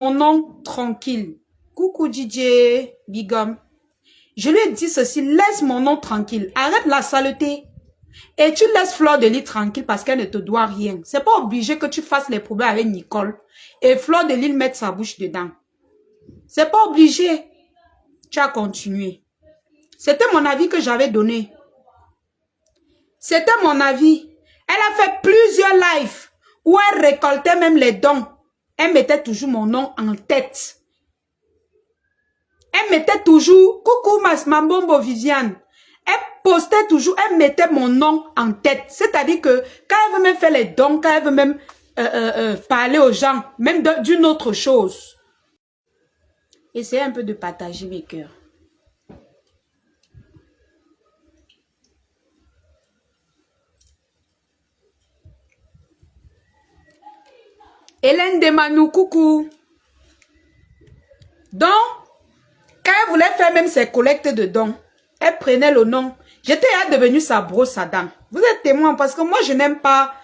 mon nom tranquille. Coucou DJ Bigum. Je lui ai dit ceci, laisse mon nom tranquille. Arrête la saleté. Et tu laisses Fleur de Lys tranquille parce qu'elle ne te doit rien. C'est pas obligé que tu fasses les problèmes avec Nicole. Et Fleur de Lys mette sa bouche dedans. C'est pas obligé. Tu as continué. C'était mon avis que j'avais donné. C'était mon avis. Elle a fait plusieurs lives où elle récoltait même les dons. Elle mettait toujours mon nom en tête. Elle mettait toujours, coucou ma bombo Viviane. Elle postait toujours, elle mettait mon nom en tête. C'est-à-dire que quand elle veut même faire les dons, quand elle veut même parler aux gens, même d'une autre chose. Essayez un peu de partager mes cœurs. Hélène Demanou, coucou. Donc, quand elle voulait faire même ses collectes de dons, elle prenait le nom. J'étais devenue sa brosse à dents. Vous êtes témoin parce que moi, je n'aime pas.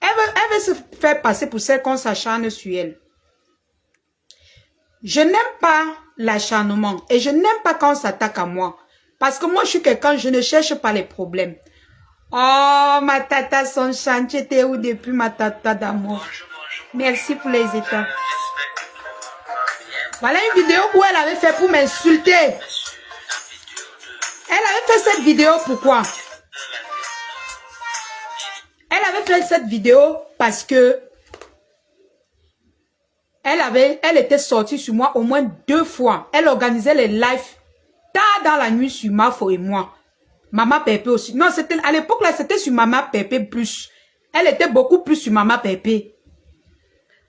Elle veut se faire passer pour celle qu'on s'acharne sur elle. Je n'aime pas l'acharnement et je n'aime pas quand on s'attaque à moi. Parce que moi, je suis quelqu'un, je ne cherche pas les problèmes. Oh, ma tata Sonchane, tu étais où depuis ma tata d'amour? Merci pour les états. Voilà une vidéo où elle avait fait pour m'insulter. Elle avait fait cette vidéo pourquoi? Elle avait fait cette vidéo parce que elle était sortie sur moi au moins 2 fois. Elle organisait les lives tard dans la nuit sur Mafo et moi. Mama Pépé aussi. Non, c'était à l'époque là, c'était sur Mama Pépé plus. Elle était beaucoup plus sur Mama Pépé.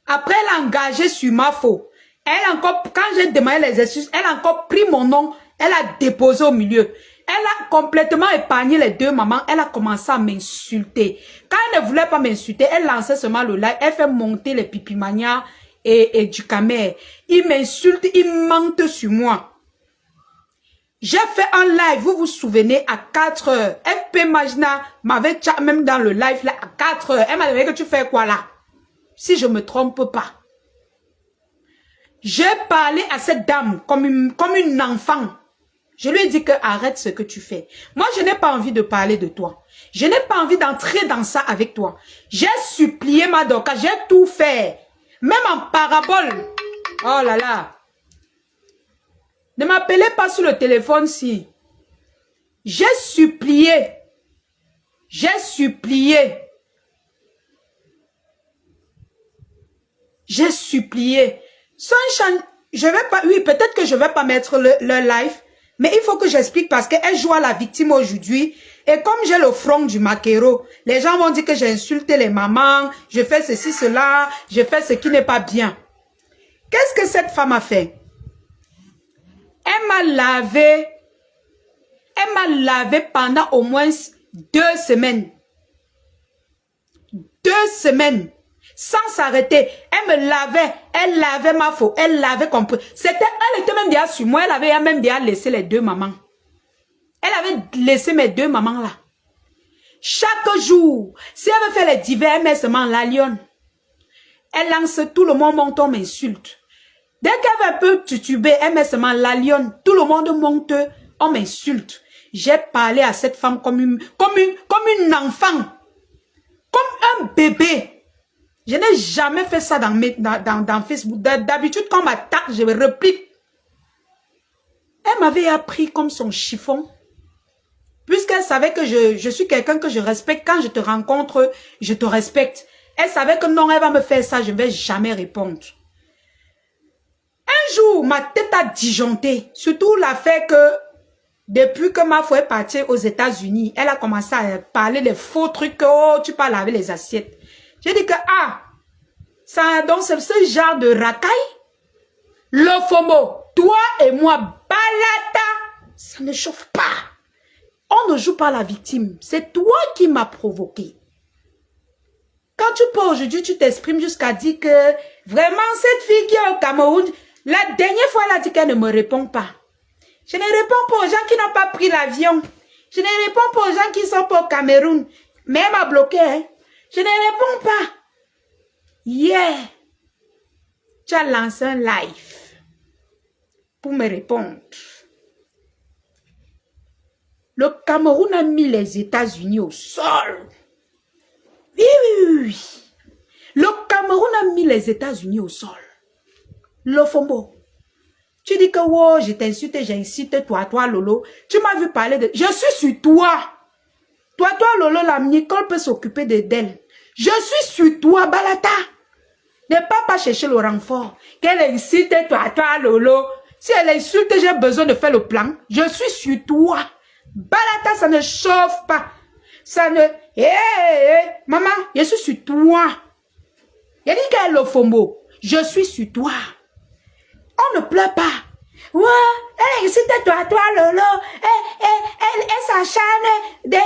Après, elle a engagé sur Mafo. Elle a encore, quand j'ai demandé les excuses, elle a encore pris mon nom. Elle a déposé au milieu. Elle a complètement épargné les 2 mamans. Elle a commencé à m'insulter. Quand elle ne voulait pas m'insulter, elle lançait seulement le live. Elle fait monter les pipimania et du camère. Il m'insulte, il mente sur moi. J'ai fait un live, vous vous souvenez, à 4 heures. FP Magna m'avait chat même dans le live là à 4 heures. Elle m'a dit que tu fais quoi là? Si je me trompe pas. J'ai parlé à cette dame comme une enfant. Je lui ai dit que arrête ce que tu fais. Moi, je n'ai pas envie de parler de toi. Je n'ai pas envie d'entrer dans ça avec toi. J'ai supplié ma doca, j'ai tout fait. Même en parabole. Oh là là. Ne m'appelez pas sur le téléphone si. J'ai supplié. J'ai supplié. J'ai supplié. Sunshine, je vais pas, oui, peut-être que je vais pas mettre le live, mais il faut que j'explique parce qu'elle joue à la victime aujourd'hui. Et comme j'ai le front du maquereau, les gens vont dire que j'ai insulté les mamans, je fais ceci, cela, je fais ce qui n'est pas bien. Qu'est-ce que cette femme a fait? Elle m'a lavé pendant au moins 2 semaines. 2 semaines. Sans s'arrêter. Elle me lavait. Elle lavait ma faute. Elle lavait compris. Elle était même déjà sur moi. Elle avait même déjà laissé les 2 mamans. Elle avait laissé mes 2 mamans là. Chaque jour, si elle veut faire les divers, elle met seulement la lionne. Elle lance tout le monde monte, on m'insulte. Dès qu'elle veut un peu tutuber, elle met seulement la lionne. Tout le monde monte, on m'insulte. J'ai parlé à cette femme comme une enfant. Comme un bébé. Je n'ai jamais fait ça dans Facebook. D'habitude, quand on m'attaque, je me réplique. Elle m'avait appris comme son chiffon. Puisqu'elle savait que je suis quelqu'un que je respecte. Quand je te rencontre, je te respecte. Elle savait que non, elle va me faire ça, je ne vais jamais répondre. Un jour, ma tête a disjoncté. Surtout l'affaire que, depuis que ma foi est partie aux États-Unis, elle a commencé à parler des faux trucs. Oh, tu parles avec les assiettes. J'ai dit que, ça, donc c'est ce genre de racaille. Le FOMO, toi et moi, balata, ça ne chauffe pas. On ne joue pas la victime. C'est toi qui m'as provoqué. Quand tu peux aujourd'hui, tu t'exprimes jusqu'à dire que vraiment cette fille qui est au Cameroun, la dernière fois elle a dit qu'elle ne me répond pas. Je ne réponds pas aux gens qui n'ont pas pris l'avion. Je ne réponds pas aux gens qui ne sont pas au Cameroun. Mais elle m'a bloqué. Hein. Je ne réponds pas. Yeah. tu as lancé un live pour me répondre. Le Cameroun a mis les États-Unis au sol. Oui, oui, oui, oui. Le Cameroun a mis les États-Unis au sol. Le Fombo. Tu dis que oh, je t'insulte, j'incite toi, Lolo. Tu m'as vu parler de... Je suis sur toi. Toi, Lolo, la Nicole peut s'occuper d'elle. Je suis sur toi, Balata. Ne pas chercher le renfort. Qu'elle incite toi, Lolo. Si elle insulte, j'ai besoin de faire le plan. Je suis sur toi. Balata, ça ne chauffe pas. Ça ne... Maman, je suis sur toi. Il a dit qu'elle est le Fombo. Je suis sur toi. On ne pleure pas. Ouais, elle incite toi, Lolo. Elle s'acharne. Mais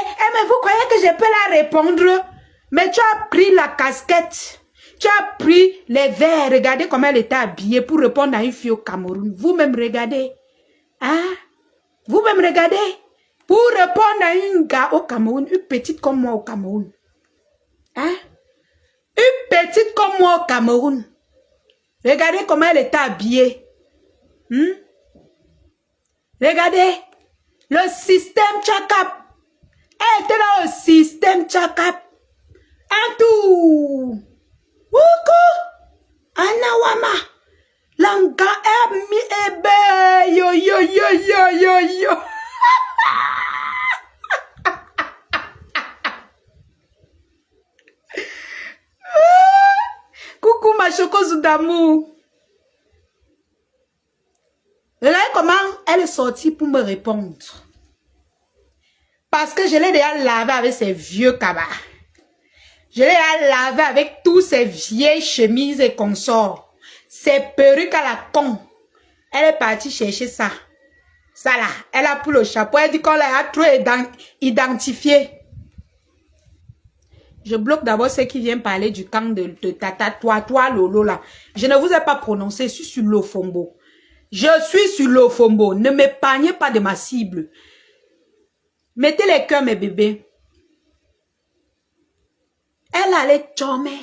vous croyez que je peux la répondre? Mais tu as pris la casquette. Tu as pris les verres. Regardez comment elle était habillée pour répondre à une fille au Cameroun. Vous-même regardez. Hein? Vous-même regardez. Pour répondre à une gars au Cameroun. Une petite comme moi au Cameroun. Hein? Une petite comme moi au Cameroun. Regardez comment elle était habillée. Regardez. Le système Tchakap. Elle était dans le système Tchakap. Un tout. Woukou. Anawama. Langa emi ebe. Yo, yo, yo, yo, yo, yo. Coucou ma chocoso d'amour. Regardez comment elle est sortie pour me répondre. Parce que je l'ai déjà lavé avec ses vieux cabas. Je l'ai déjà lavé avec tous ses vieilles chemises et consorts. Ses perruques à la con. Elle est partie chercher ça. Ça là, elle a pris le chapeau. Elle dit qu'on l'a trop identifié. Je bloque d'abord ceux qui viennent parler du camp de Tata, toi, Lolo là. Je ne vous ai pas prononcé, je suis sur l'Ofombo. Je suis sur l'Ofombo. Ne m'épargnez pas de ma cible. Mettez les cœurs, mes bébés. Elle allait chômer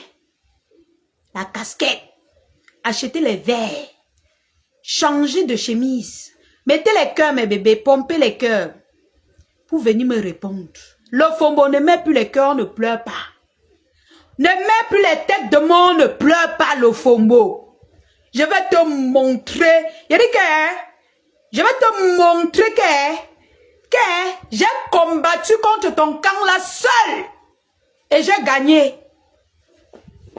la casquette, acheter les verres, changer de chemise. Mettez les cœurs, mes bébés, pompez les cœurs pour venir me répondre. L'Ofombo ne met plus les cœurs, ne pleure pas. Ne mets plus les têtes de monde, ne pleure pas, l'Ofombo. Je vais te montrer. Il dit que je vais te montrer que j'ai combattu contre ton camp là seul. Et j'ai gagné.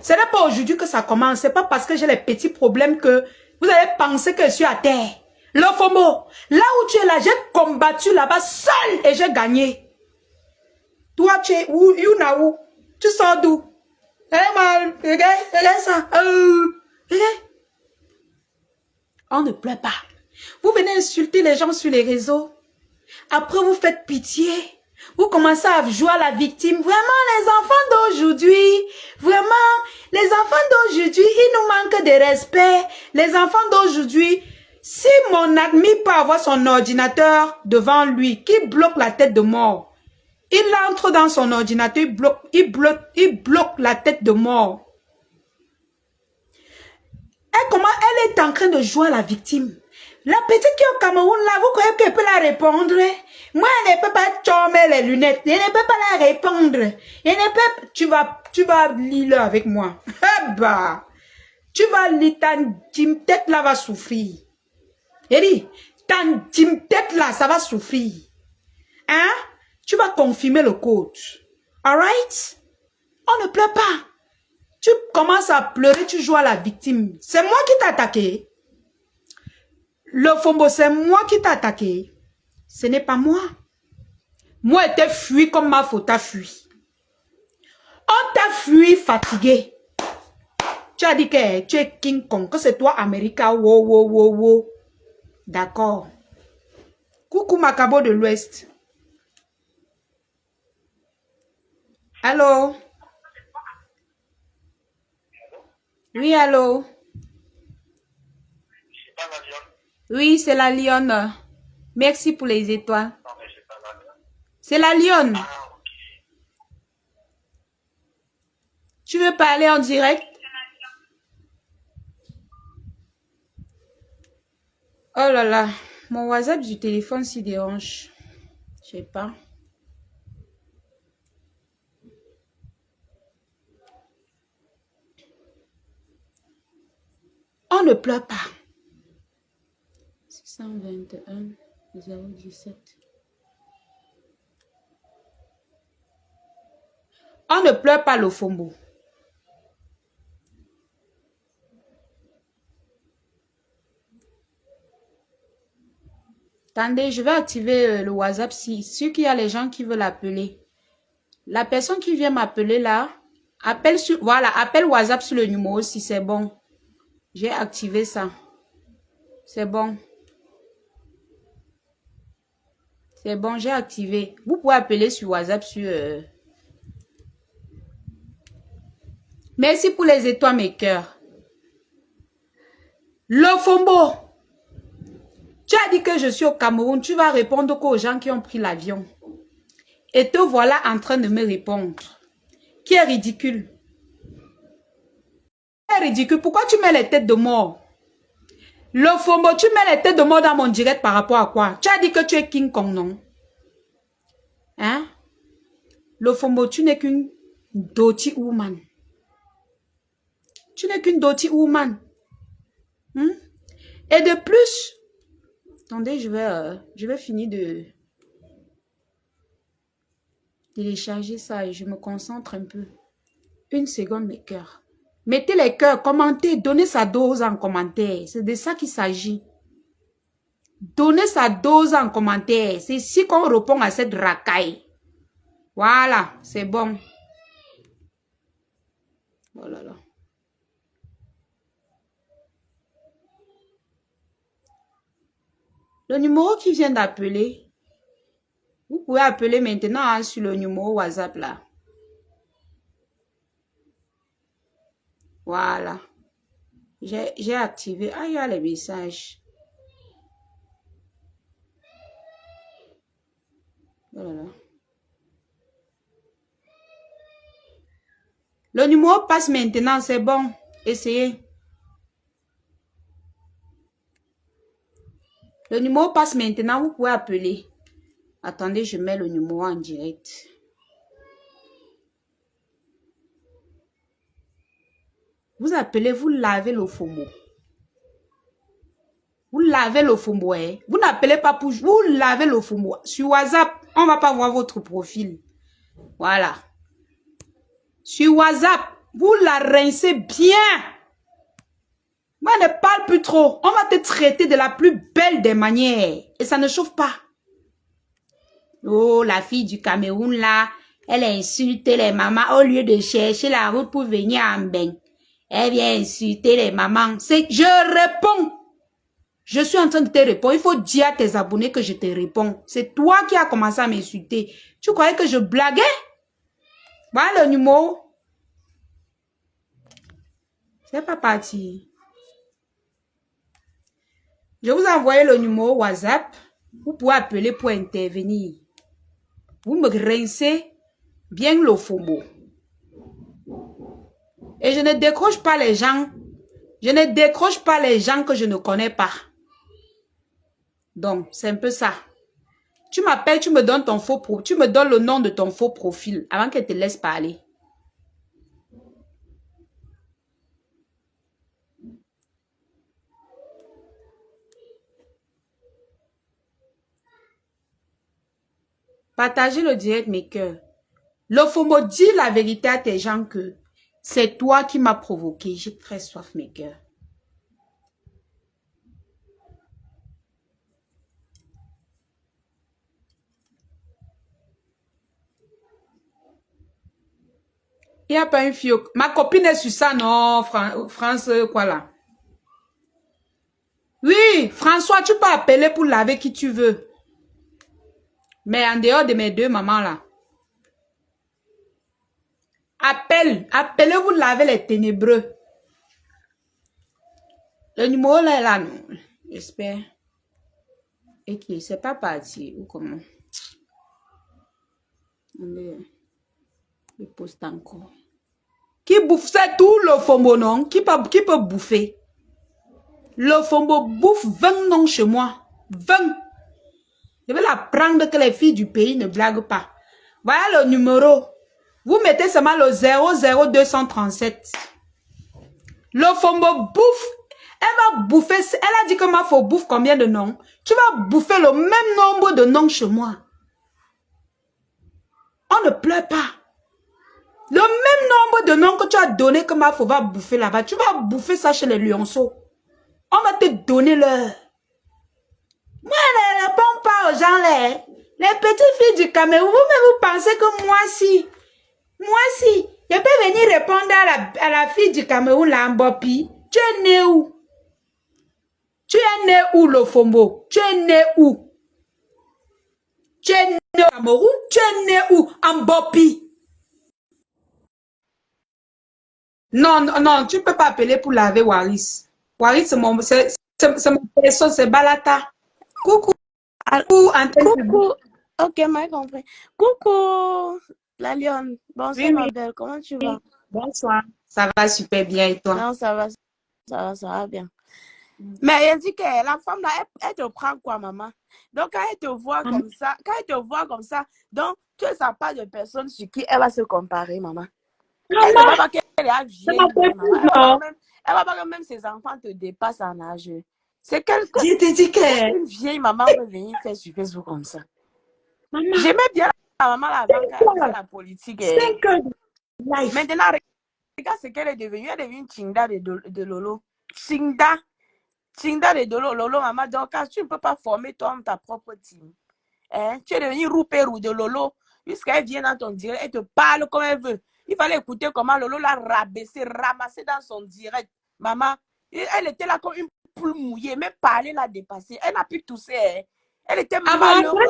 Ce n'est pas aujourd'hui que ça commence. Ce n'est pas parce que j'ai les petits problèmes que vous allez penser que je suis à terre. L'Ofombo, là où tu es là, j'ai combattu là-bas seul et j'ai gagné. Toi, tu es où? Où? Tu sors d'où? Regarde ça. Regarde. On ne pleure pas. Vous venez insulter les gens sur les réseaux. Après, vous faites pitié. Vous commencez à jouer à la victime. Vraiment, les enfants d'aujourd'hui, vraiment, les enfants d'aujourd'hui, ils nous manquent de respect. Les enfants d'aujourd'hui, si mon ami peut avoir son ordinateur devant lui, qui bloque la tête de mort, il entre dans son ordinateur, il bloque la tête de mort. Et comment elle est en train de jouer à la victime? La petite qui est au Cameroun, là, vous croyez qu'elle peut la répondre? Moi, elle ne peut pas tomber les lunettes. Elle ne peut pas la répondre. Elle ne peut... Tu vas lire avec moi. Bah, tu vas lire, ta tête là va souffrir. Elle dit, ta tête là, ça va souffrir. Hein? Tu vas confirmer le code. Alright? On ne pleure pas. Tu commences à pleurer, tu joues à la victime. C'est moi qui t'ai attaqué. L'Ofombo, c'est moi qui t'ai attaqué. Ce n'est pas moi. Moi, je t'ai fui comme ma faute t'a fui. On t'a fui fatigué. Tu as dit que tu es King Kong, que c'est toi, America. Wow. D'accord. Coucou Macabo de l'Ouest. Allô? Oui, allô? Oui, c'est la lionne. Merci pour les étoiles. C'est la lionne. Tu veux parler en direct? Oh là là, mon WhatsApp du téléphone s'y dérange. Je sais pas. On ne pleure pas. 621 017. On ne pleure pas le fombo. Attendez, je vais activer le WhatsApp si qu'il y a les gens qui veulent appeler. La personne qui vient m'appeler là, appelle sur, voilà, appelle WhatsApp sur le numéro si c'est bon. J'ai activé ça. C'est bon. C'est bon, j'ai activé. Vous pouvez appeler sur WhatsApp sur... Merci pour les étoiles, mes cœurs. Le Fombo. Tu as dit que je suis au Cameroun. Tu vas répondre aux gens qui ont pris l'avion. Et te voilà en train de me répondre. Qui est ridicule. Qui est ridicule. Pourquoi tu mets les têtes de mort? Le Fombo, tu mets les têtes de mort dans mon direct par rapport à quoi? Tu as dit que tu es King Kong, non? Hein? Le Fombo, tu n'es qu'une dirty woman. Tu n'es qu'une dirty woman. Et de plus, attendez, je vais finir de télécharger ça et je me concentre un peu. Une seconde, mes cœurs. Mettez les cœurs, commentez, donnez sa dose en commentaire. C'est de ça qu'il s'agit. Donnez sa dose en commentaire. C'est ici qu'on répond à cette racaille. Voilà, c'est bon. Oh là là. Le numéro qui vient d'appeler, vous pouvez appeler maintenant hein, sur le numéro WhatsApp là. Voilà. J'ai activé. Ah, il y a les messages. Oh là là. Le numéro passe maintenant, c'est bon. Essayez. Le numéro passe maintenant, vous pouvez appeler. Attendez, je mets le numéro en direct. Vous appelez, vous lavez le fombo. Vous lavez le fombo. Hein? Vous n'appelez pas pour... Vous lavez le fombo. Sur WhatsApp, on ne va pas voir votre profil. Voilà. Sur WhatsApp, vous la rincez bien. Moi, ne parle plus trop. On va te traiter de la plus belle des manières. Et ça ne chauffe pas. Oh, la fille du Cameroun, là, elle a insulté les mamans au lieu de chercher la route pour venir en bain. Elle vient insulter les mamans. Je réponds. Je suis en train de te répondre. Il faut dire à tes abonnés que je te réponds. C'est toi qui as commencé à m'insulter. Tu croyais que je blaguais? Voilà le numéro. C'est pas parti. Je vous ai envoyé le numéro WhatsApp. Vous pouvez appeler pour intervenir. Vous me rincez bien le fombo. Et je ne décroche pas les gens. Je ne décroche pas les gens que je ne connais pas. Donc, c'est un peu ça. Tu m'appelles, tu me donnes ton faux profil. Tu me donnes le nom de ton faux profil avant qu'elle te laisse parler. Partagez le direct, mes cœurs. Le FOMO, dis la vérité à tes gens que c'est toi qui m'as provoqué. J'ai très soif, mes cœurs. Il n'y a pas une fille. Ma copine est sur ça, non, France, quoi là? Oui, François, tu peux appeler pour laver qui tu veux. Mais en dehors de mes deux mamans là. Appelez-vous laver les ténébreux. Le numéro là est là, non? J'espère. Et qui, c'est pas parti ou comment? Il poste encore. Qui bouffe? C'est tout le FOMO, non? Qui peut bouffer? Le Fombo bouffe 20 noms chez moi. 20. Je vais l'apprendre que les filles du pays ne blaguent pas. Voilà le numéro. Vous mettez seulement le 00237. Le Fombo bouffe. Elle va bouffer. Elle a dit que ma faut bouffe combien de noms? Tu vas bouffer le même nombre de noms chez moi. On ne pleure pas. Le même nombre de noms que tu as donné que ma faut va bouffer là-bas. Tu vas bouffer ça chez les lionceaux. On va te donner l'heure. Moi, je ne réponds pas aux gens là. Les petites filles du Cameroun, vous pensez que moi si, je peux venir répondre à la fille du Cameroun, la Mbopi. Tu es né où? Tu es né où, le Fombo? Tu es né où? Tu es né au Cameroun? Tu es né où? En Mbopi. Non, non, non, tu ne peux pas appeler pour laver Waris. Waris, c'est mon perso, c'est Balata. Coucou. Coucou. Ok, moi, compris. Coucou, la lionne. Bonsoir, Oui, ma oui. belle. Comment tu vas? Bonsoir. Ça va super bien et toi? Non, ça va bien. Mais elle dit que la femme là, elle te prend quoi, maman? Donc, quand elle te voit comme ça, donc, tu ne sens pas de personne sur qui elle va se comparer, maman. Elle ne va pas qu'elle est vieille, maman. Elle va pas que même ses enfants te dépassent en âge. C'est quelque Je te dis que... une vieille maman peut venir faire sur Facebook comme ça. J'aimais bien la maman avant quand elle faisait la politique. 5 heures de life. Maintenant, regarde ce qu'elle est devenue. Elle est devenue Chinda de Lolo. Chinda de Lolo, maman. Donc, tu ne peux pas former toi ta propre team. Hein? Tu es devenue Rouperou de Lolo. Jusqu'elle vient dans ton direct, elle te parle comme elle veut. Il fallait écouter comment Lolo l'a rabaissé, ramassé dans son direct. Maman, elle était là comme une poule mouillée. Même parler l'a dépassé. Elle n'a pu tousser. Hein? Elle était malheureuse.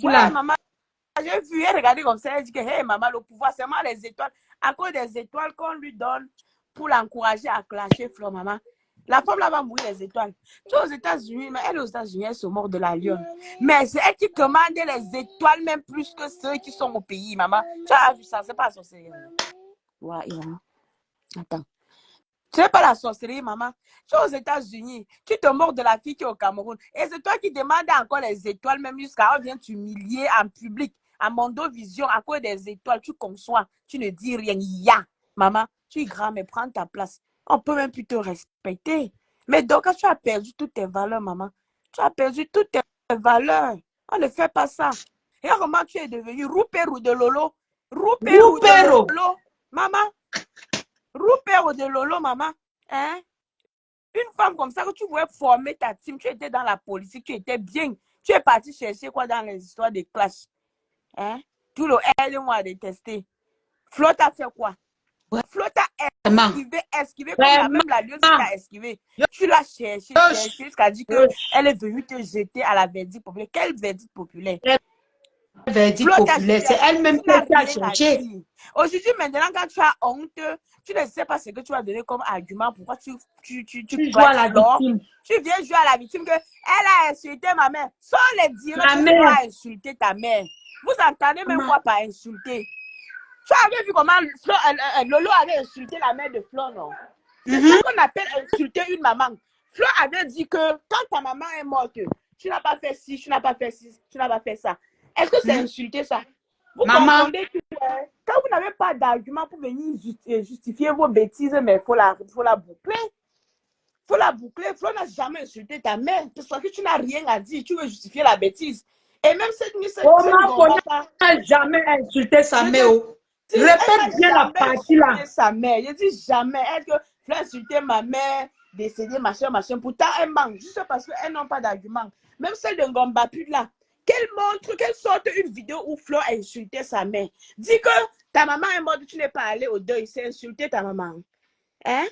Ouais, maman. J'ai vu, elle regardait comme ça, elle dit que, hey, maman, le pouvoir, c'est vraiment les étoiles. À cause des étoiles qu'on lui donne pour l'encourager à clasher, Flo, maman. La femme là va mourir les étoiles. Tu es aux États-Unis, mais elle est aux États-Unis, elle se mord de la lionne. Mais c'est elle qui commande les étoiles, même plus que ceux qui sont au pays, maman. Tu as vu ça, c'est pas la sorcellerie. Ouais, maman. Attends. Tu n'es pas la sorcellerie, maman. Tu es aux États-Unis. Tu te mords de la fille qui est au Cameroun. Et c'est toi qui demandes encore les étoiles, même jusqu'à on vient t'humilier en public. À Mondovision, à cause des étoiles, tu conçois, tu ne dis rien. Ya, maman, tu es grand, mais prends ta place. On peut même plus te respecter. Mais donc, quand tu as perdu toutes tes valeurs, maman, tu as perdu toutes tes valeurs. On ne fait pas ça. Et comment tu es devenu Rouperou de Lolo? Rouperou de Lolo. Maman, Rouperou de Lolo, maman. Hein? Une femme comme ça, que tu voulais former ta team, tu étais dans la politique, tu étais bien. Tu es parti chercher quoi dans les histoires de clash? Hein? Tout le elle m'a détesté. Flo t'a fait quoi? Flo t'a esquivé comme même la lionne t'a esquivé. Tu l'as cherché jusqu'à dire qu'elle est venue te jeter à la verdict populaire. Quel verdict populaire? Verdict populaire, c'est elle-même qui a cherché. Aujourd'hui, maintenant, quand tu as honte, tu ne sais pas ce que tu vas donner comme argument. Pourquoi tu joues à la victime. Tu viens jouer à la victime que elle a insulté ma mère. Sans les dire que tu as insulté ta mère. Vous entendez même quoi par insulter? Tu avais vu comment Lolo avait insulté la mère de Flo, non? C'est ça qu'on appelle insulter une maman. Flo avait dit que quand ta maman est morte, tu n'as pas fait ci, tu n'as pas fait ci, tu n'as pas fait ça. Est-ce que c'est insulter ça? Vous comprenez que quand vous n'avez pas d'argument pour venir justifier vos bêtises, mais il faut la boucler. Il faut la boucler. Flo n'a jamais insulté ta mère parce que tu n'as rien à dire. Tu veux justifier la bêtise. Et même cette nuit, n'a jamais insulté sa mère. Répète bien la partie là. Sa mère. Je dis jamais. Est-ce que Flo a insulté ma mère, décédée, machin. Pourtant, elle manque. Juste parce qu'elles n'ont pas d'argument. Même celle de Ngomba Pud là. Qu'elle sorte une vidéo où Flo a insulté sa mère. Dis que ta maman est morte, tu n'es pas allé au deuil. C'est insulter ta maman. Hein?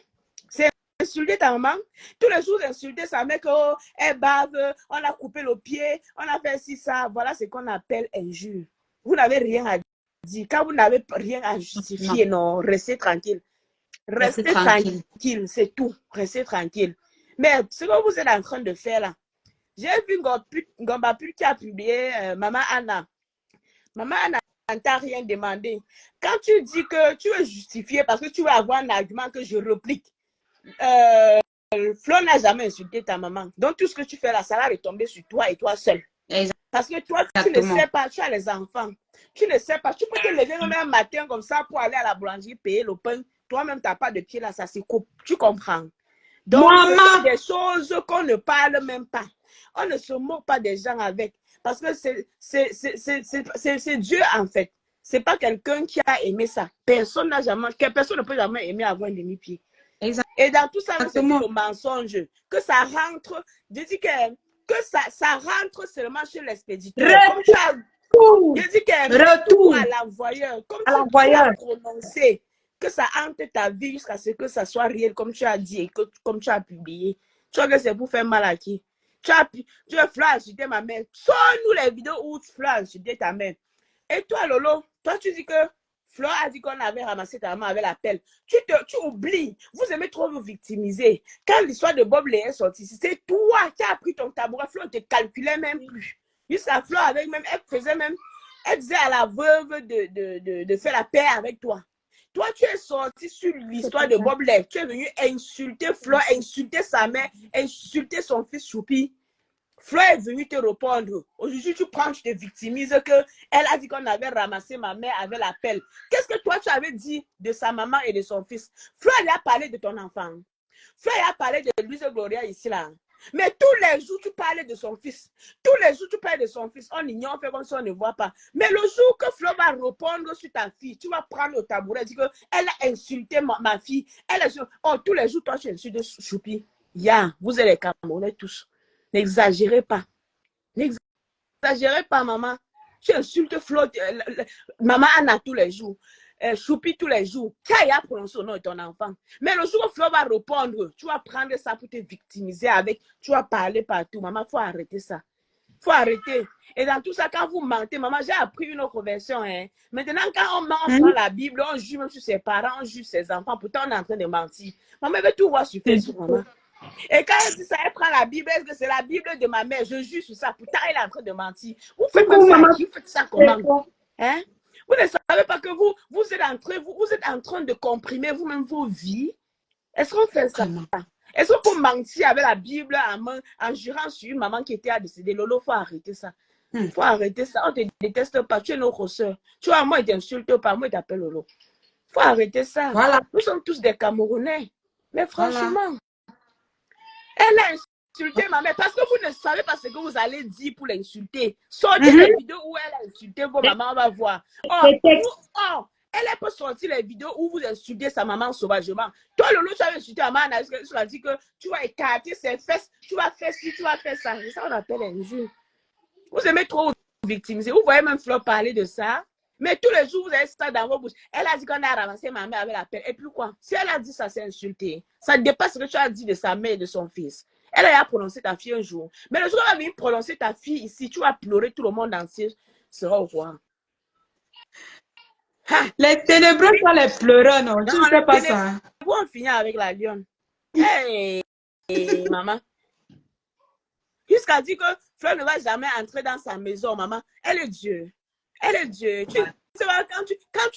C'est insulter ta maman. Tous les jours, insulter sa mère, oh, elle bave, on a coupé le pied, on a fait ci, ça. Voilà ce qu'on appelle injure. Vous n'avez rien à dire. Quand vous n'avez rien à justifier, non, restez tranquille. Restez tranquille, c'est tout. Restez tranquille. Mais ce que vous êtes en train de faire là, j'ai vu Ngomba Pud qui a publié Maman Anna. Maman Anna ne t'a rien demandé. Quand tu dis que tu veux justifier parce que tu veux avoir un argument que je réplique, Flo n'a jamais insulté ta maman. Donc, tout ce que tu fais là, ça va retomber sur toi et toi seul. Parce que toi, tu ne sais pas, tu as les enfants. Tu ne sais pas. Tu peux te lever même un matin comme ça pour aller à la boulangerie, payer le pain. Toi-même, tu n'as pas de pied là, ça se coupe. Tu comprends? Donc, ce sont des choses qu'on ne parle même pas. On ne se moque pas des gens avec. Parce que c'est Dieu, en fait. Ce n'est pas quelqu'un qui a aimé ça. Personne ne peut jamais aimer avoir un demi-pied. Et dans tout ça, c'est le mensonge. Que ça rentre, je dis que ça rentre seulement chez l'expéditeur. Comme tu as, je dis que retour à l'envoyeur. Comme tu as prononcé que ça entre ta vie jusqu'à ce que ça soit réel, comme tu as dit et comme tu as publié. Tu vois que c'est pour faire mal à qui? Tu as insulté ma mère. Sors-nous les vidéos où tu as insulté ta mère. Et toi, Lolo, toi, tu dis que Flo a dit qu'on avait ramassé ta maman avec l'appel. Tu oublies. Vous aimez trop vous victimiser. Quand l'histoire de Bob Lé est sortie, c'est toi qui as pris ton tabouret. Flo ne te calculait même plus. Jusqu'à Flo, elle disait à la veuve de faire la paix avec toi. Toi, tu es sorti sur l'histoire de Bob Lé. Tu es venu insulter Flo, insulter sa mère, insulter son fils Choupi. Flo est venu te répondre. Aujourd'hui, tu te victimises qu'elle a dit qu'on avait ramassé ma mère avec l'appel. Qu'est-ce que toi, tu avais dit de sa maman et de son fils? Flo, elle a parlé de ton enfant. Flo, elle a parlé de Louise Gloria ici, là. Mais tous les jours, tu parlais de son fils. Tous les jours, tu parlais de son fils. On ignore, on fait comme si on ne voit pas. Mais le jour que Flo va répondre sur ta fille, tu vas prendre le tabouret et dire qu'elle a insulté ma fille. Tous les jours, toi, tu insultes Choupi. Vous êtes les Camerounais tous. N'exagérez pas. N'exagérez pas, maman. Tu insultes Flo, maman Anna tous les jours. Choupi tous les jours. Qui a prononcé le nom de ton enfant? Mais le jour où Flo va répondre, tu vas prendre ça pour te victimiser avec. Tu vas parler partout. Maman, il faut arrêter ça. Il faut arrêter. Et dans tout ça, quand vous mentez, maman, j'ai appris une autre version. Hein. Maintenant, quand on prend la Bible, on juge même sur ses parents, on juge ses enfants. Pourtant, on est en train de mentir. Maman, elle veut tout voir sur Facebook, maman. Et quand elle dit ça, elle prend la Bible, est-ce que c'est la Bible de ma mère? Je juge sur ça. Pourtant, elle est en train de mentir. Vous faites pas ça. Vous faites ça comment? Hein? Vous ne savez pas que vous êtes en train de comprimer vous-même vos vies? Est-ce qu'on fait ça? Est-ce qu'on peut mentir avec la Bible en jurant sur une maman qui était à décéder? Lolo, il faut arrêter ça. Il faut arrêter ça. On ne te déteste pas. Tu es notre soeur. Tu vois, moi, il ne t'insulte pas. Moi, il t'appelle Lolo. Il faut arrêter ça. Voilà. Nous sommes tous des Camerounais. Mais franchement, elle a insulté ma mère parce que vous ne savez pas ce que vous allez dire pour l'insulter. Sortez les vidéos où elle a insulté vos mamans, on va voir. Elle peut sortir les vidéos où vous insultez sa maman sauvagement. Toi, Lolo, tu as insulté maman, tu as dit que tu vas écarter ses fesses, tu vas faire ci, tu vas faire ça. C'est ça qu'on appelle injure. Vous aimez trop vous victimiser. Vous voyez même Flo parler de ça. Mais tous les jours, vous avez ça dans vos bouches. Elle a dit qu'on a ramassé ma mère avec la paix. Et puis quoi? Si elle a dit ça, c'est insulté. Ça dépasse ce que tu as dit de sa mère et de son fils. Elle a prononcé ta fille un jour. Mais le jour où elle va venir prononcer ta fille ici, tu vas pleurer, tout le monde entier sera au roi. Les ténébreux sont les pleureurs, non? Tu ne sais pas ça. On finit avec la lionne. Hey, maman. Jusqu'à dire que Fleur ne va jamais entrer dans sa maison, maman. Elle est Dieu. Elle est Dieu. Quand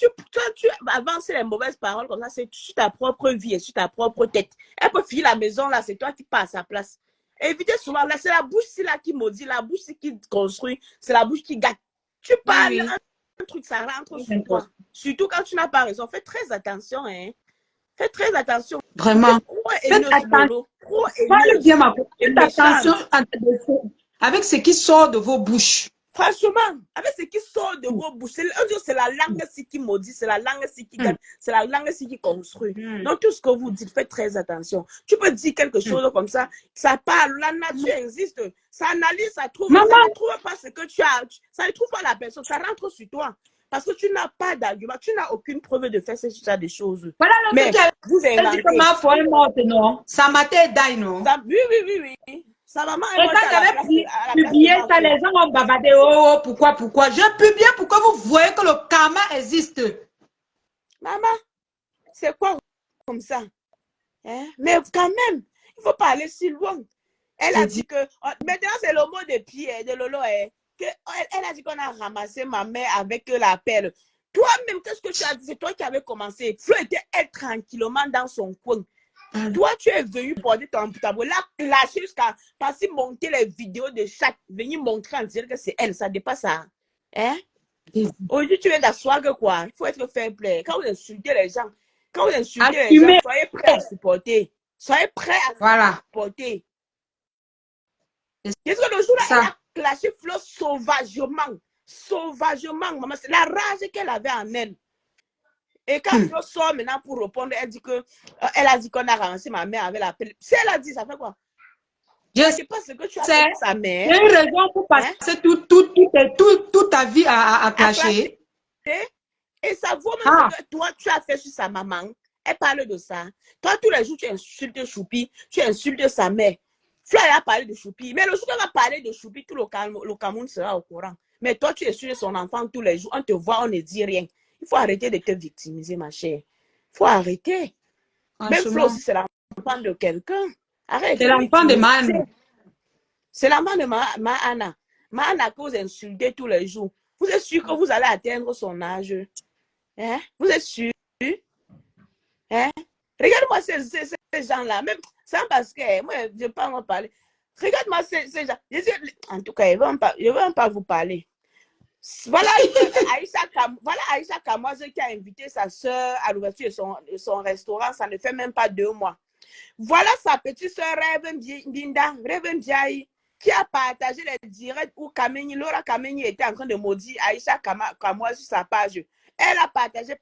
tu avances les mauvaises paroles comme ça, c'est sur ta propre vie et sur ta propre tête. Elle peut finir la maison là, c'est toi qui pars à sa place. Évitez souvent, là, c'est la bouche là qui maudit, la bouche qui construit, c'est la bouche qui gâte. Tu parles un truc, ça rentre sur toi. Surtout quand tu n'as pas raison. Fais très attention, hein. Fais très attention. Vraiment. Faites attention. Avec ce qui sort de vos bouches. Franchement, avec ce qui sort de vos bouches, c'est la langue qui maudit, c'est la langue qui gagne, c'est la langue qui construit. Donc, tout ce que vous dites, faites très attention. Tu peux dire quelque chose comme ça, ça parle, la nature existe, ça analyse, ça trouve, ça ne trouve pas ce que tu as, ça ne trouve pas la personne, ça rentre sur toi. Parce que tu n'as pas d'argument, tu n'as aucune preuve de faire ce genre de choses. Voilà, mais vous inventez. Ma foi est morte, non? Ça m'a été d'ailleurs, non? Oui. Sa maman est morte. Et quand j'avais publié ça, les gens ont bavardé. Oh, pourquoi? Je publie pour que vous voyez que le karma existe. Maman, c'est quoi comme ça? Hein? Mais quand même, il ne faut pas aller si loin. Elle a dit que, maintenant c'est le mot de Pierre, de Lolo, elle a dit qu'on a ramassé ma mère avec la pelle. Toi-même, qu'est-ce que tu as dit? C'est toi qui avais commencé. Flo était tranquillement dans son coin. Toi, tu es venu porter ton tabouret, là, clasher jusqu'à passer monter les vidéos de chaque, venir montrer en direct que c'est elle, ça dépasse ça. Hein? Aujourd'hui, tu viens d'asseoir que quoi? Il faut être fair play. Quand vous insultez les gens, Assumez. soyez prêts à supporter. Soyez prêts à Voilà. supporter. Parce que le jour-là, elle Ça. a clashé Flo sauvagement. Sauvagement, maman. C'est la rage qu'elle avait en elle. Et quand Flo sort maintenant pour répondre, elle dit que elle a dit qu'on a ramassé ma mère avec la pelle. Si elle a dit, ça fait quoi? Je Ça dépend ce que tu as fait pour sa mère. Il y a une raison pour passer toute ta vie à clasher. Et ça vaut même ce que toi, tu as fait sur sa maman. Elle parle de ça. Toi, tous les jours, tu insultes Choupi, tu insultes sa mère. Flo a parlé de Choupi. Mais le jour qu'on va parler de Choupi, tout le Cameroun sera au courant. Mais toi, tu insultes son enfant tous les jours. On te voit, on ne dit rien. Il faut arrêter de te victimiser, ma chère. Il faut arrêter. Même Flo aussi, c'est l'enfant de quelqu'un. Arrête. C'est l'enfant de Mahana. C'est l'enfant de Mahana. Mahana que vous insultez tous les jours. Vous êtes sûr que vous allez atteindre son âge? Hein? Vous êtes sûr? Hein? Regarde-moi ces gens-là. Même sans parce que moi, je ne peux pas en parler. Regarde-moi ces gens. En tout cas, je ne vais pas vous parler. Voilà Aïcha Kamoise qui a invité sa soeur à l'ouverture de son restaurant. Ça ne fait même pas 2 mois. Voilà sa petite soeur Reven Diaye qui a partagé les directs où Laura Kameni était en train de maudire Aïcha Kamoise sur sa page. Elle a partagé.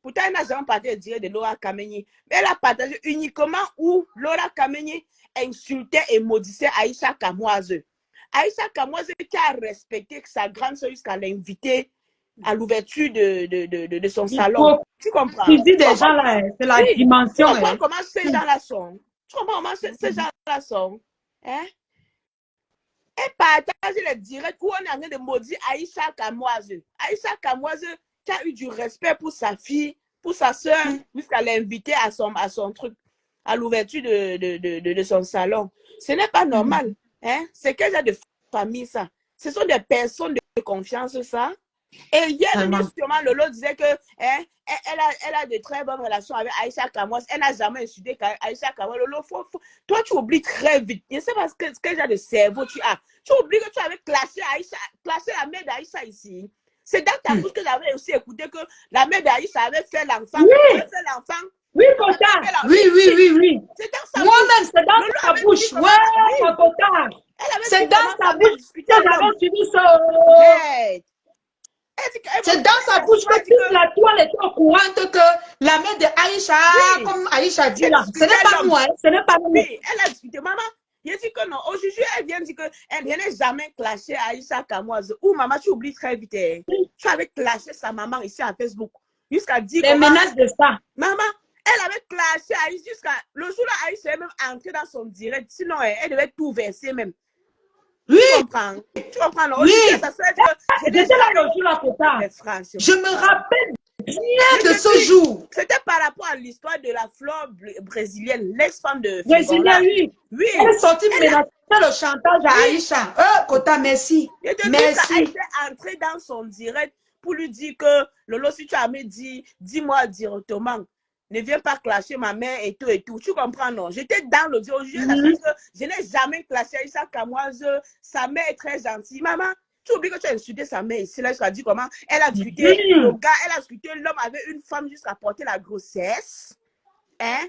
Pourtant, elle n'a jamais partagé le direct de Laura Kameni. Mais elle a partagé uniquement où Laura Kameni insultait et maudissait Aïcha Kamoise. Aïcha Kamoise qui a respecté sa grande soeur jusqu'à l'inviter à l'ouverture de son salon. Tu comprends? Tu dis des gens là, c'est la dimension. Tu comprends comment ces gens-là sont? Tu comprends comment ces gens-là sont? Hein? Elle partage les directs où on est en train de maudire Aïcha Kamoise. Aïcha Kamoise qui a eu du respect pour sa fille, pour sa soeur, jusqu'à l'inviter à son truc, à l'ouverture de son salon. Ce n'est pas normal. Hein? C'est quel genre de famille ça? Ce sont des personnes de confiance, ça. Et hier, justement, Lolo disait que elle a de très bonnes relations avec Aïcha Kamoise. Elle n'a jamais insulté Aïcha Kamoise. Lolo, toi, tu oublies très vite. Je ne sais pas quel genre de cerveau tu as. Tu oublies que tu avais clashé la mère d'Aïcha ici. C'est dans ta bouche que j'avais aussi écouté que la mère d'Aïcha avait fait l'enfant. Oui, Kota. Oui. C'est dans sa bouche. Moi-même, c'est dans sa bouche. Ouais, Kota. C'est dans sa bouche que j'avais suivi ça. C'est dans sa bouche que toute la toile est au courant que la mère de Aïcha, comme Aïcha dit là, ce n'est pas moi, ce n'est pas moi. Oui, elle a discuté, maman. Il dit que non, aujourd'hui, elle vient dire qu'elle n'a jamais clashé Aïcha Kamoise. Ou maman, tu oublies très vite. Tu avais clashé sa maman ici à Facebook. Jusqu'à dire les menaces de ça. Maman, elle avait clashé Aïcha jusqu'à. Le jour-là, Aïcha est même entrée dans son direct. Sinon, elle devait tout verser même. Oui. Tu comprends, non? Oui. J'étais là le jour là, Kota. Je me rappelle bien de ce jour. C'était par rapport à l'histoire de la flore brésilienne, l'ex-femme de Brésilienne, oui. Elle est sortie menacer le chantage à Aïcha. Kota, merci. Merci. Elle est entrée dans son direct pour lui dire que Lolo, si tu avais dit, dis-moi directement. Ne viens pas clasher ma mère et tout et tout. Tu comprends, non? J'étais dans l'audio. Je n'ai jamais clashé Aïcha Kamoise. Sa mère est très gentille. Maman, tu oublies que tu as insulté sa mère ici. Là, je t'ai dit comment elle a discuté le gars, elle a discuté l'homme avec une femme jusqu'à porter la grossesse. Hein?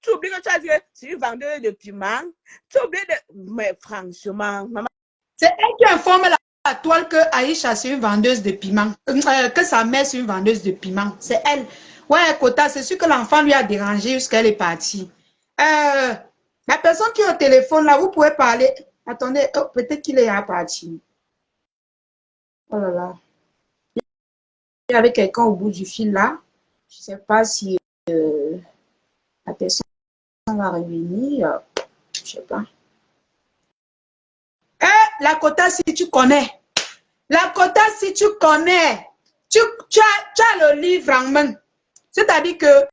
Tu oublies que tu as dit que c'est une vendeuse de piment. Tu oublies de. Mais franchement, maman. C'est elle qui informe la toile que Aïcha, c'est une vendeuse de piment. Que sa mère, c'est une vendeuse de piment. C'est elle. Ouais, Kota, c'est sûr que l'enfant lui a dérangé jusqu'à elle est partie. La personne qui est au téléphone, là, vous pouvez parler. Attendez, peut-être qu'il est à partir. Oh là là. Il y avait quelqu'un au bout du fil, là. Je ne sais pas si la personne va revenir. Je ne sais pas. La Kota, si tu connais. La Kota, si tu connais. Tu as le livre en main. C'est-à-dire que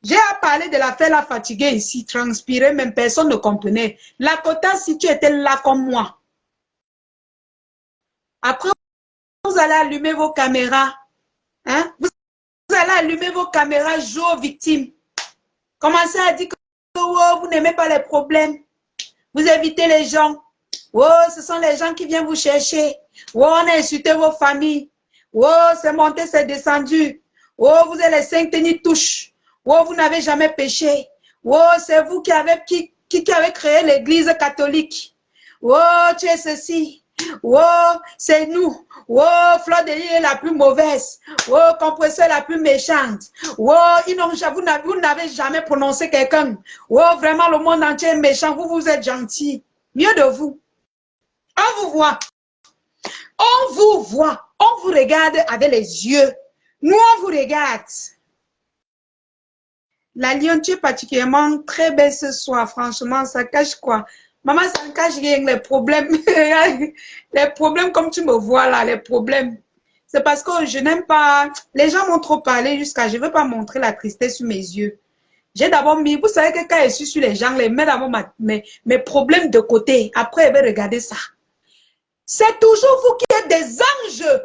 j'ai à parler de l'affaire la fatiguée ici, transpirée, même personne ne comprenait. La Kota, si tu étais là comme moi. Après, vous allez allumer vos caméras. Hein? Vous allez allumer vos caméras, jouer aux victimes. Commencez à dire oh, vous n'aimez pas les problèmes. Vous évitez les gens. Oh, ce sont les gens qui viennent vous chercher. Oh, on a insulté vos familles. Oh, c'est monté, c'est descendu. Oh, vous êtes les 5 tenus touches. Oh, vous n'avez jamais péché. Oh, c'est vous qui avez créé l'église catholique. Oh, tu es ceci. Oh, c'est nous. Oh, Fleur de Lys est la plus mauvaise. Oh, Compresseur la plus méchante. Oh, vous n'avez jamais prononcé quelqu'un. Oh, vraiment, le monde entier est méchant. Vous, vous êtes gentil. Mieux de vous. On vous voit. On vous voit. On vous regarde avec les yeux. Nous, on vous regarde. La lionne, tu es particulièrement très belle ce soir. Franchement, ça cache quoi? Maman, ça ne cache rien, les problèmes. Les problèmes comme tu me vois là, les problèmes. C'est parce que je n'aime pas... Les gens m'ont trop parlé jusqu'à... Je ne veux pas montrer la tristesse sur mes yeux. J'ai d'abord mis... Vous savez que quand je suis sur les gens, les mets d'abord mes problèmes de côté. Après, je vais regarder ça. C'est toujours vous qui êtes des anges.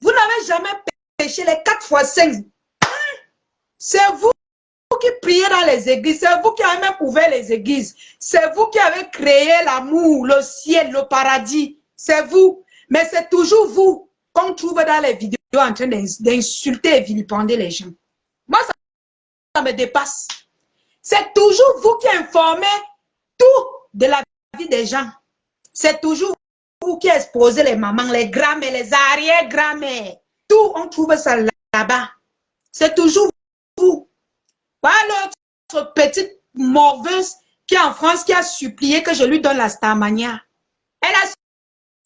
Vous n'avez jamais péché les 4 fois 5. C'est vous qui priez dans les églises. C'est vous qui avez même ouvert les églises. C'est vous qui avez créé l'amour, le ciel, le paradis. C'est vous. Mais c'est toujours vous qu'on trouve dans les vidéos en train d'insulter et vilipender les gens. Moi, ça me dépasse. C'est toujours vous qui informez tout de la vie des gens. C'est toujours vous qui exposez les mamans, les grands-mères, les arrière-grands-mères. Tout, on trouve ça là-bas. C'est toujours vous. Voilà notre petite morveuse qui est en France, qui a supplié que je lui donne la Starmania. Elle a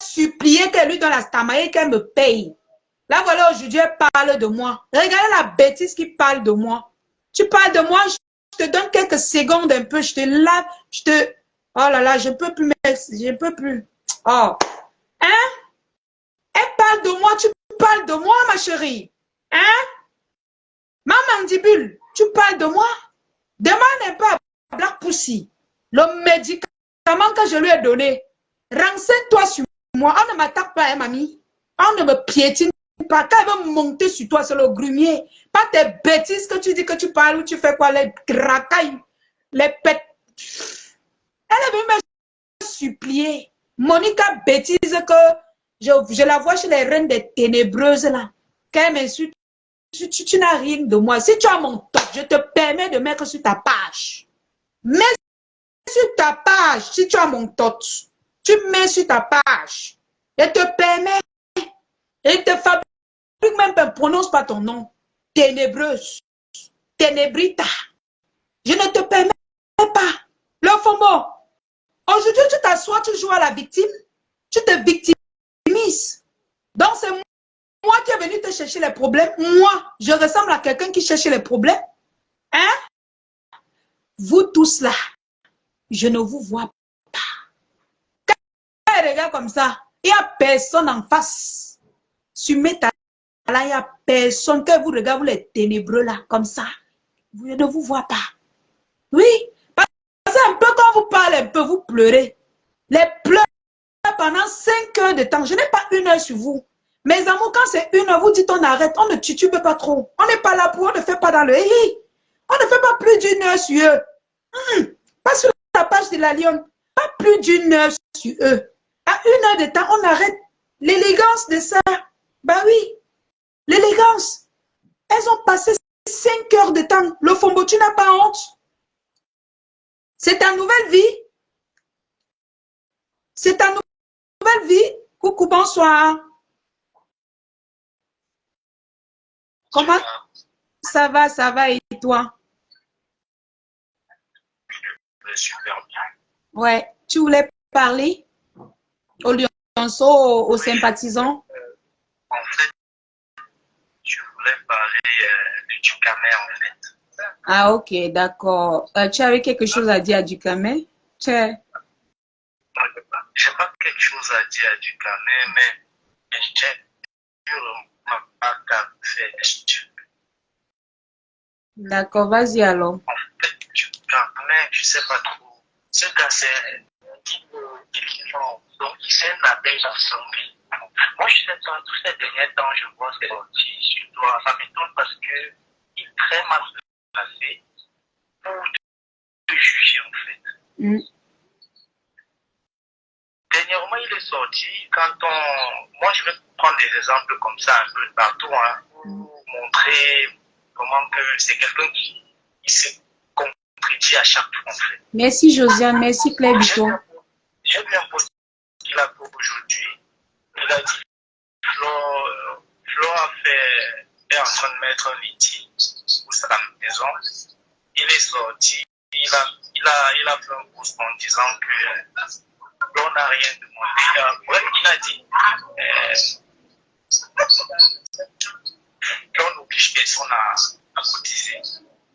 supplié qu'elle lui donne la Starmania et qu'elle me paye. Là, voilà, aujourd'hui, elle parle de moi. Regardez la bêtise qui parle de moi. Tu parles de moi, je te donne quelques secondes un peu, je te lave, je te... Oh là là, je ne peux plus, je ne peux plus. Oh. Hein? Elle parle de moi, tu parles de moi, ma chérie. Hein? Ma mandibule, tu parles de moi? Demande un peu à Black Pussy, le médicament que je lui ai donné. Renseigne-toi sur moi. On ne m'attaque pas, hein, mamie. On ne me piétine pas. Quand elle veut monter sur toi, c'est le grumier. Pas tes bêtises que tu dis que tu parles ou tu fais quoi, les racailles, les pètes. Elle est venue me supplier. Monica bêtise que je la vois chez les reines des ténébreuses là. Quand elle m'insulte, tu n'as rien de moi. Si tu as mon top, je te permets de mettre sur ta page. Mets sur ta page, si tu as mon tot, tu mets sur ta page. Je te permets. Et te fabrique même pas, prononce pas ton nom. Ténébreuse. Ténébrita. Je ne te permets pas. Le FOMO. Aujourd'hui, tu t'assois, tu joues à la victime. Tu te victimises. Donc, c'est moi qui est venu te chercher les problèmes. Moi, je ressemble à quelqu'un qui cherche les problèmes. Hein? Vous tous là, je ne vous vois pas. Quand je regarde comme ça, il n'y a personne en face. Sur mes talents, il n'y a personne. Quand vous regardez, vous les ténébreux là, comme ça, je ne vous vois pas. Oui, parce que un peu quand vous parlez un peu, vous pleurez. Les pleurs pendant 5 heures de temps. Je n'ai pas 1 heure sur vous. Mes amours, quand c'est 1 heure, vous dites on arrête, on ne titube pas trop. On n'est pas là pour, on ne fait pas dans le hi. On ne fait pas plus d'1 heure sur eux. Pas sur la page de la Lionne. Pas plus d'1 heure sur eux. À 1 heure de temps, on arrête. L'élégance de ça. Bah oui. L'élégance. Elles ont passé 5 heures de temps. Le Fombo, tu n'as pas honte. C'est ta nouvelle vie. C'est ta nouvelle vie. Coucou, bonsoir. Comment? Ça va, et toi? Super bien. Ouais, tu voulais parler aux lionceaux, aux sympathisants? En fait, je voulais parler de Ducamel, en fait. Ah, ok, d'accord. Tu avais quelque chose à dire à Ducamel? Je n'ai pas quelque chose à dire à Ducamel, mais j'ai eu remarqué qu'à faire stupide. D'accord, vas-y alors. En fait, Ducamel, je ne sais pas trop. Ce gars, c'est donc il s'est nappé dans son vie. Moi, je sais pas, tous ces derniers temps, je vois sortir sur toi. Ça m'étonne parce que il est très mal placé pour te juger en fait. Mm. Dernièrement, il est sorti quand on... Moi, je vais prendre des exemples comme ça un peu partout, hein, pour montrer comment que c'est quelqu'un qui se contredit à chaque fois en fait. Merci Josiane, merci Claire Buton. J'ai bien posé ce qu'il a pour aujourd'hui. Il a dit Flo est en train de mettre un litige pour sa maison. Il est sorti, il a fait un post en disant que Flo n'a rien demandé. Bref, il a dit Flo n'oblige personne à cotiser.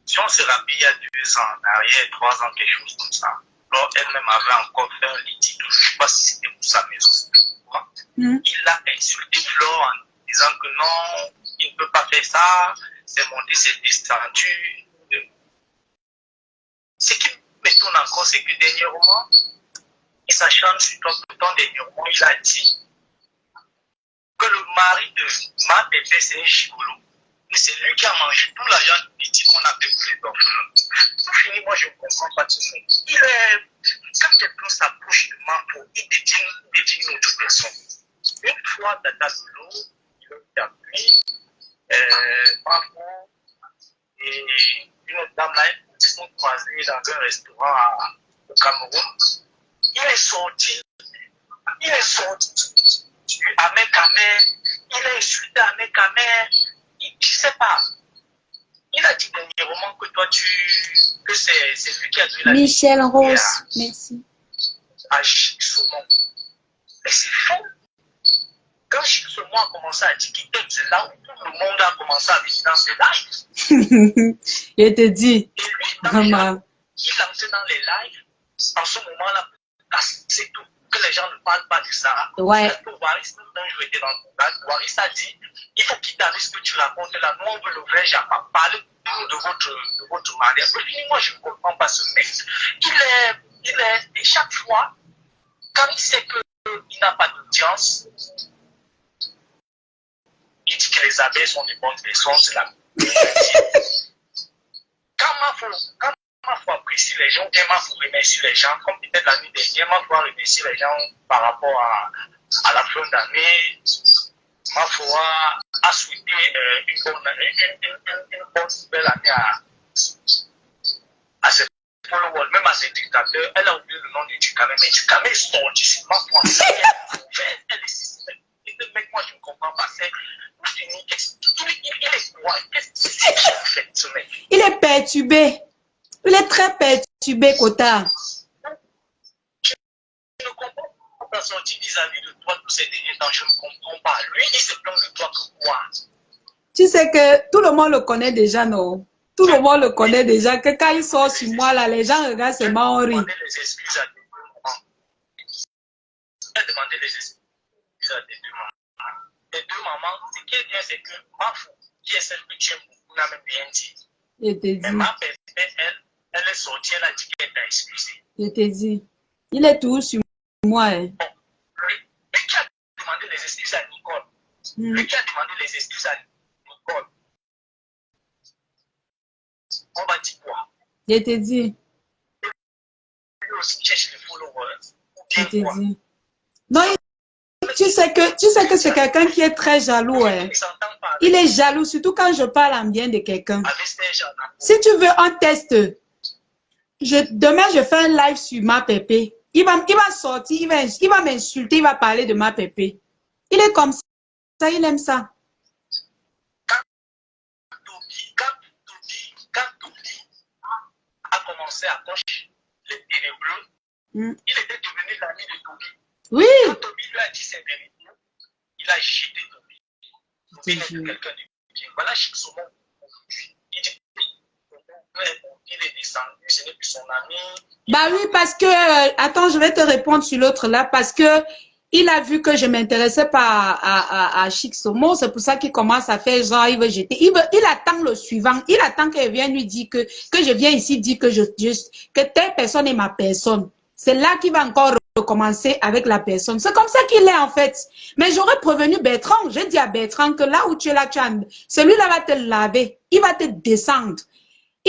Si on se rappelle il y a 2 ans en arrière, 3 ans, quelque chose comme ça, Flo elle-même avait encore fait un litige. Je ne sais pas si c'était pour sa maison, c'était pourquoi. Il a insulté Flo en disant que non, il ne peut pas faire ça, c'est monté, c'est descendu. Ce qui m'étonne encore, c'est que dernièrement, il s'acharne sur toi. Pourtant, dernièrement, il a dit que le mari de ma bébé, c'est un gigolo. Et c'est lui qui a mangé tout l'argent du petit qu'on a fait pour les orphelins. Pour finir, moi, je ne comprends pas tout ça. Quand quelqu'un s'approche de moi pour il dédie une autre personne. Une fois, Tata Lolo, il a appuyé, Marco et une autre dame là, ils se sont croisés dans un restaurant au Cameroun. Il est sorti à Mekame, il a insulté à Mekame, je ne sais pas. Il a dit dernièrement que toi, que c'est lui qui a donné la Michel Rose, merci. À Chic Saumon. Mais c'est faux. Quand Chic Saumon a commencé à dire qu'il t'aime, c'est là où tout le monde a commencé à venir dans ses lives. Je te dis. Et lui, il lançait dans les lives, en ce moment-là, c'est tout. Que les gens ne parlent pas de ça. Ouais. Parce que Waris, quand je étais dans le live, Waris a dit, il faut quitter avec ce que tu racontes là. Nous, on veut le vrai Jacques. Parlez de votre mariage. Moi, je ne comprends pas ce mec. Et chaque fois, quand il sait qu'il n'a pas d'audience, il dit que les abeilles sont des bonnes personnes, c'est la Quand il faut apprécier les gens, bien il faut remercier les gens, comme peut-être la nuit dernière, il faut remercier les gens par rapport à la fin d'année. Ma foi a souhaité une bonne belle année à ses followers, même à ses dictateurs. Elle a oublié le nom du Ducamé, mais Ducamé est sorti sur ma foi. Elle est systématique. Et ce mec, moi, je ne comprends pas. Il est quoi? Qu'est-ce qu'il a fait, ce mec? Il est perturbé. Il est très perturbé, Kota. Je ne comprends pas sorti vis-à-vis de toi tous ces derniers temps. Je ne comprends pas. Lui, il se plaint de toi que quoi? Tu sais que tout le monde le connaît déjà, non? Tout le monde le connaît déjà. Que quand il sort sur moi, là, les gens regardent seulement, on rit. Elle demandait les excuses à tes 2 mamans. Elle demandait les excuses à tes 2 mamans. Tes 2 mamans, ce qui est bien, c'est que ma fou, qui est celle que tu aimes beaucoup, n'a même rien dit. Je te dis. Mais ma bébé, elle est sortie, elle a dit qu'elle t'a excusé. Je te dis. Il est toujours sur moi. Hein. Bon, lui qui a demandé les excuses à Nicole, lui qui a demandé les excuses à Nicole, on va dire quoi? Je te dis. Lui aussi cherche les followers. Je te dis. Non, tu sais que c'est quelqu'un qui est très jaloux. Hein. Il est jaloux, surtout quand je parle en bien de quelqu'un. Si tu veux un test, demain je fais un live sur ma pépé. Il va sortir, il va m'insulter, il va parler de ma pépé. Il est comme ça, il aime ça. Quand Tobi a commencé à cocher les ténébreux, il était devenu l'ami de Tobi. Oui. Quand Tobi lui a dit ses vérités, il a jeté Tobi. Tobi n'est plus quelqu'un de bien. Voilà Chic Saumon aujourd'hui. Il dit il est descendu, ce n'est plus son ami. Bah oui, parce que, attends, je vais te répondre sur l'autre là, parce que il a vu que je m'intéressais pas à Chic Saumon, c'est pour ça qu'il commence à faire genre, il veut jeter. Il attend le suivant, il attend qu'elle vienne lui dire que je viens ici dire que telle personne est ma personne. C'est là qu'il va encore recommencer avec la personne. C'est comme ça qu'il est en fait. Mais j'aurais prévenu Bertrand, j'ai dit à Bertrand que là où tu es là, celui-là va te laver, il va te descendre.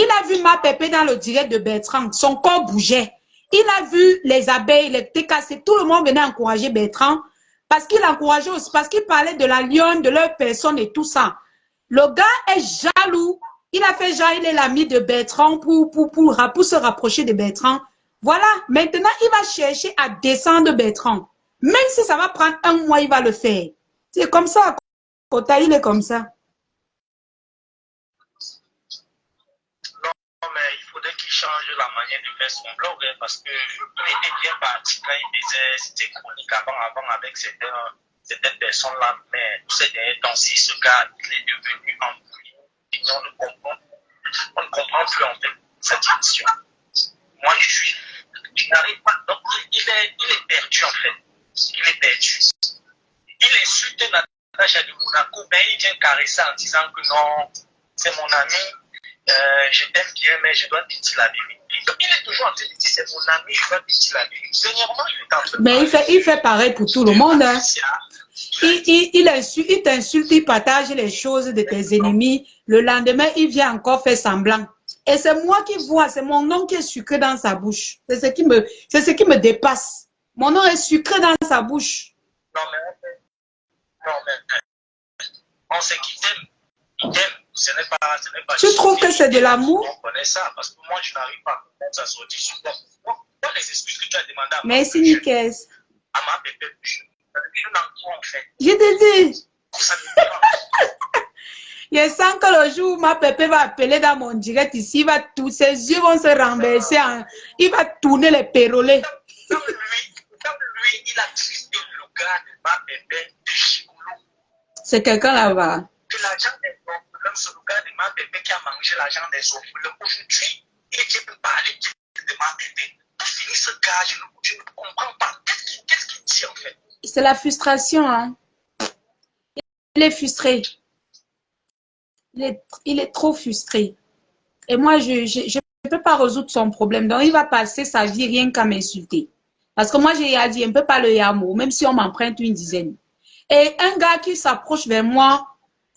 Il a vu ma pépé dans le direct de Bertrand. Son corps bougeait. Il a vu les abeilles, les thés cassés. Tout le monde venait encourager Bertrand. Parce qu'il encourageait aussi, parce qu'il parlait de la lionne, de leur personne et tout ça. Le gars est jaloux. Il a fait genre, il est l'ami de Bertrand pour se rapprocher de Bertrand. Voilà. Maintenant, il va chercher à descendre Bertrand. Même si ça va prendre 1 mois, il va le faire. C'est comme ça. Kota, il est comme ça. Non, mais il faudrait qu'il change la manière de faire son blog, hein, parce qu'il était bien parti quand il faisait ses chroniques avant avec certaines personnes-là. Mais tous ces derniers temps-ci, ce gars, il est devenu embrouillé. Et on ne comprend plus en fait cette émission. Moi, je n'arrive pas. Donc, il est perdu en fait. Il est perdu. Il insulte Natacha de Monaco, mais il vient caresser en disant que non, c'est mon ami, je t'aime bien, mais je dois te dire la vérité. Donc, il est toujours en train de dire c'est mon ami, je dois te dire la vérité. Dernièrement, il est en train de Mais il fait pareil pour tout le monde. Hein. Il t'insulte, il partage les choses de tes ennemis. Le lendemain, il vient encore faire semblant. Et c'est moi qui vois, c'est mon nom qui est sucré dans sa bouche. C'est ce qui me dépasse. Mon nom est sucré dans sa bouche. Non, mais on sait qu'il t'aime. Il t'aime. Ce n'est pas. Tu trouves que c'est de l'amour? On connaît ça, parce que moi, je n'arrive pas à comprendre sa sortie sur toi. Pourquoi les excuses que tu as demandé à Merci, Nicaise. À ma bébé, je n'en quoi en fait. Je te dis. Ça me dit pas. Je sens que le jour où ma pépé va appeler dans mon direct ici, ses yeux vont se renverser, il va tourner les pérolets. Comme lui, il a tristé le gars de ma bébé de Chigolo. C'est quelqu'un là-bas. Que l'argent des orphelins, c'est le gars de ma bébé qui a mangé l'argent des orphelins. Aujourd'hui, il peut parler de ma bébé. Pour finir ce gars, je ne comprends pas. Qu'est-ce qu'il dit en fait? C'est la frustration, hein. Il est frustré. Il est trop frustré. Et moi, je ne peux pas résoudre son problème. Donc, il va passer sa vie rien qu'à m'insulter. Parce que moi, j'ai dit, on ne peut pas le yamour, même si on m'emprunte une dizaine. Et un gars qui s'approche vers moi,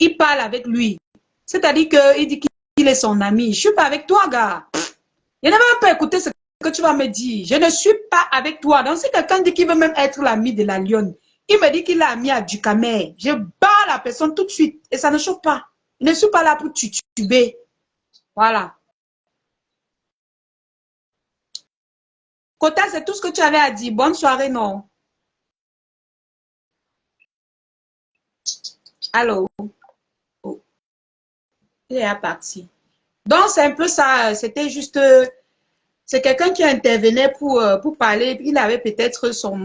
il parle avec lui. C'est-à-dire qu'il dit qu'il est son ami. Je ne suis pas avec toi, gars. Je ne vais même pas écouter ce que tu vas me dire. Je ne suis pas avec toi. Donc, si quelqu'un dit qu'il veut même être l'ami de la lionne, il me dit qu'il est ami à Ducamer. Je bats la personne tout de suite. Et ça ne chauffe pas. Je ne suis pas là pour tuber. Voilà. Kota, c'est tout ce que tu avais à dire. Bonne soirée, non? Allô? Oh. Il est parti. Donc, c'est un peu ça. C'était juste... c'est quelqu'un qui intervenait pour parler. Il avait peut-être son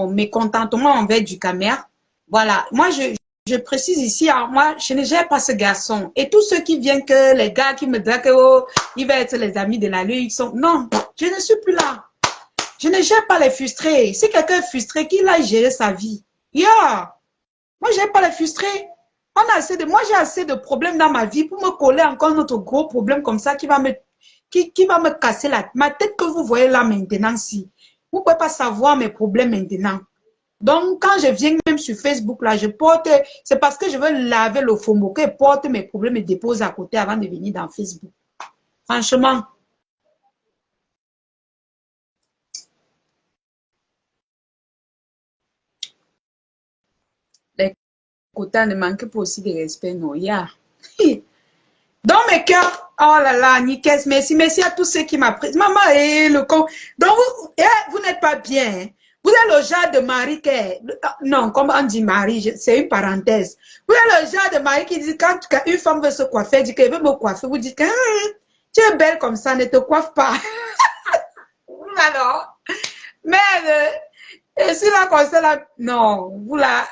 mécontentement envers Ducamer. Voilà. Moi, je précise ici, hein, moi, je ne gère pas ce garçon. Et tous ceux qui viennent, que les gars qui me disent que oh, il va être les amis de la lune, ils sont... Non, je ne suis plus là. Je ne gère pas les frustrés. Si quelqu'un est frustré, qu'il aille gérer sa vie. Yeah. Moi, je n'aime pas les frustrés. Moi, j'ai assez de problèmes dans ma vie pour me coller encore notre gros problème comme ça qui va me casser ma tête que vous voyez là maintenant. Si vous ne pouvez pas savoir mes problèmes maintenant. Donc, quand je viens même sur Facebook, là, c'est parce que je veux laver le FOMO, que je porte mes problèmes et dépose à côté avant de venir dans Facebook. Franchement. Les quotas ne manquent pas aussi de respect, non. Yeah. Dans mes cœurs, oh là là, Nicaise, merci à tous ceux qui m'apprécient. Maman, le con. Donc, vous n'êtes pas bien. Hein? Vous êtes le genre de mari qui... Non, comme on dit mari, c'est une parenthèse. Vous êtes le genre de mari qui dit, quand une femme veut se coiffer, elle dit qu'elle veut me coiffer, vous dites que tu es belle comme ça, ne te coiffe pas. Alors, mais, et si là, comme ça, là, non, vous là,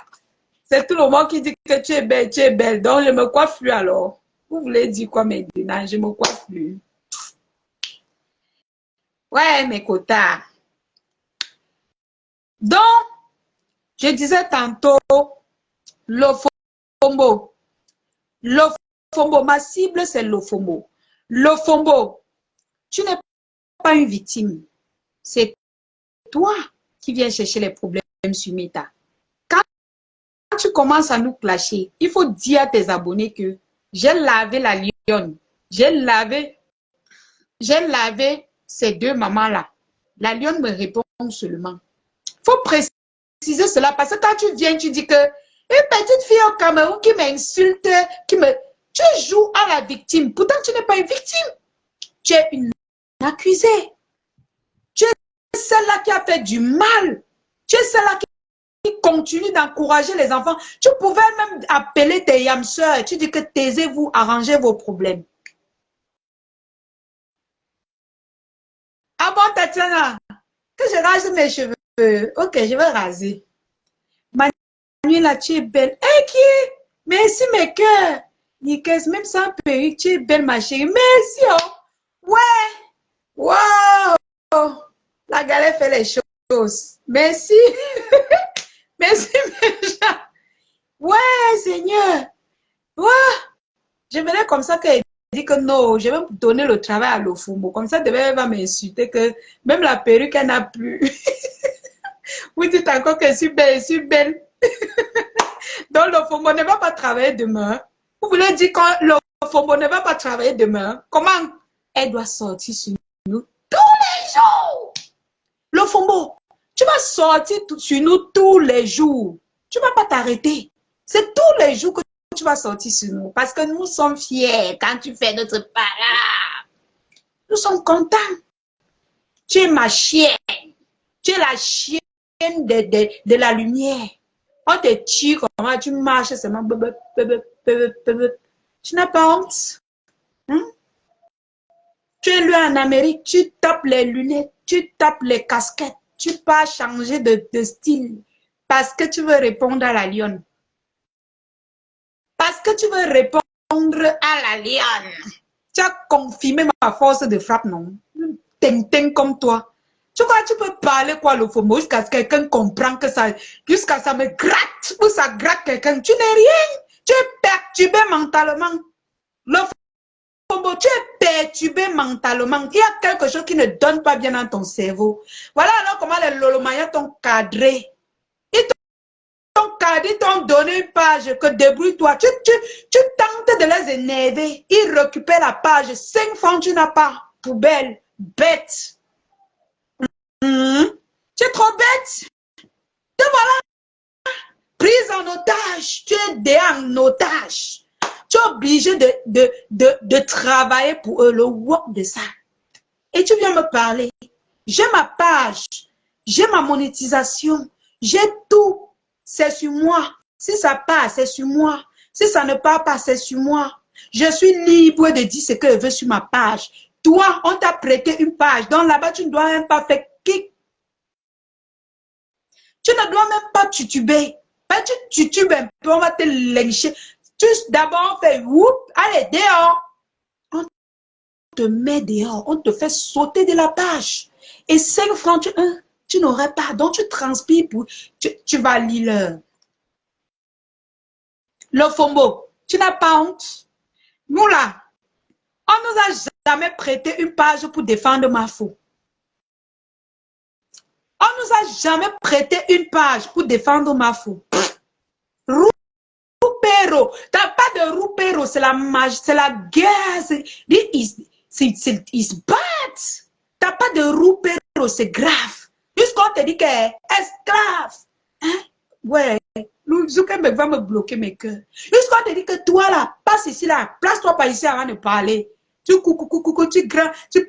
c'est tout le monde qui dit que tu es belle, donc je me coiffe plus alors. Vous voulez dire quoi maintenant? Je me coiffe plus. Ouais, mes quotas. Donc, je disais tantôt, le FOMO. Le FOMO, ma cible, c'est le FOMO. Le FOMO, tu n'es pas une victime. C'est toi qui viens chercher les problèmes sur Meta. Quand tu commences à nous clasher, il faut dire à tes abonnés que j'ai lavé la lionne. J'ai lavé j'ai lavé ces deux mamans-là. La lionne me répond seulement. Il faut préciser cela parce que quand tu viens, tu dis que une petite fille au Cameroun qui m'insulte, tu joues à la victime. Pourtant, tu n'es pas une victime. Tu es une accusée. Tu es celle-là qui a fait du mal. Tu es celle-là qui continue d'encourager les enfants. Tu pouvais même appeler tes yamseurs. Tu dis que taisez-vous, arrangez vos problèmes. Ah bon, Tatiana, que je rase mes cheveux. Ok, je vais raser. Manu, là, tu es belle. Eh, qui est? Merci, mes cœurs. Nikes, même sans perruque, tu es belle, ma chérie. Merci, oh. Ouais. Wow. La galère fait les choses. Merci. Merci, mes gens. Ouais, Seigneur. Ouais. Je venais comme ça qu'elle dit que non, je vais donner le travail à l'Ofumbo. Comme ça, demain, elle va m'insulter que même la perruque, elle n'a plus. Vous dites encore que je suis belle, je suis belle. Donc, l'Ofumbo ne va pas travailler demain. Vous voulez dire que l'Ofumbo ne va pas travailler demain? Comment? Elle doit sortir sur nous tous les jours. L'Ofumbo, tu vas sortir sur nous tous les jours. Tu ne vas pas t'arrêter. C'est tous les jours que tu vas sortir sur nous. Parce que nous sommes fiers quand tu fais notre parade. Nous sommes contents. Tu es ma chienne. Tu es la chienne de la lumière. On te tire comment tu marches seulement. Tu n'as pas honte. Hein? Tu es lui en Amérique, tu tapes les lunettes, tu tapes les casquettes, tu pas changer de style parce que tu veux répondre à la lionne. Parce que tu veux répondre à la lionne. Tu as confirmé ma force de frappe, non? Ting comme toi. Tu crois que tu peux parler quoi le FOMO jusqu'à ce que quelqu'un comprenne que ça, jusqu'à ça me gratte ou ça gratte quelqu'un. Tu n'es rien. Tu es perturbé mentalement. Le FOMO, tu es perturbé mentalement. Il y a quelque chose qui ne donne pas bien dans ton cerveau. Voilà alors comment les Lolomayas t'ont cadré. Ils t'ont cadré, ils t'ont donné une page que débrouille-toi. Tu tentes de les énerver. Ils récupèrent la page. 5 francs, tu n'as pas. Poubelle, bête. Tu es trop bête. Te voilà. Prise en otage. Tu es déjà en otage. Tu es obligé de travailler pour eux, le work de ça. Et tu viens me parler. J'ai ma page. J'ai ma monétisation. J'ai tout. C'est sur moi. Si ça passe, c'est sur moi. Si ça ne part pas, c'est sur moi. Je suis libre de dire ce que je veux sur ma page. Toi, on t'a prêté une page. Donc là-bas, tu ne dois même pas faire kick. Tu ne dois même pas tutuber. Ben, tu tutubes un peu, on va te lyncher. D'abord, on fait whoop, allez, dehors. On te met dehors, on te fait sauter de la page. Et 5 francs, tu n'aurais pas. Donc, tu transpires pour. Tu vas lire le FOMO. Tu n'as pas honte. Nous là, on nous a jamais prêté une page pour défendre Mafo. On nous a jamais prêté une page pour défendre Mafo. Roupero. T'as pas de roupero, c'est la magie, c'est la guerre. C'est bad. T'as pas de roupero, c'est grave. Jusqu'on te dit que esclave. Hein? Ouais. Zuckerberg va me bloquer mes cœurs. Jusqu'on te dit que toi là, passe ici là, place-toi pas ici avant de parler. Tu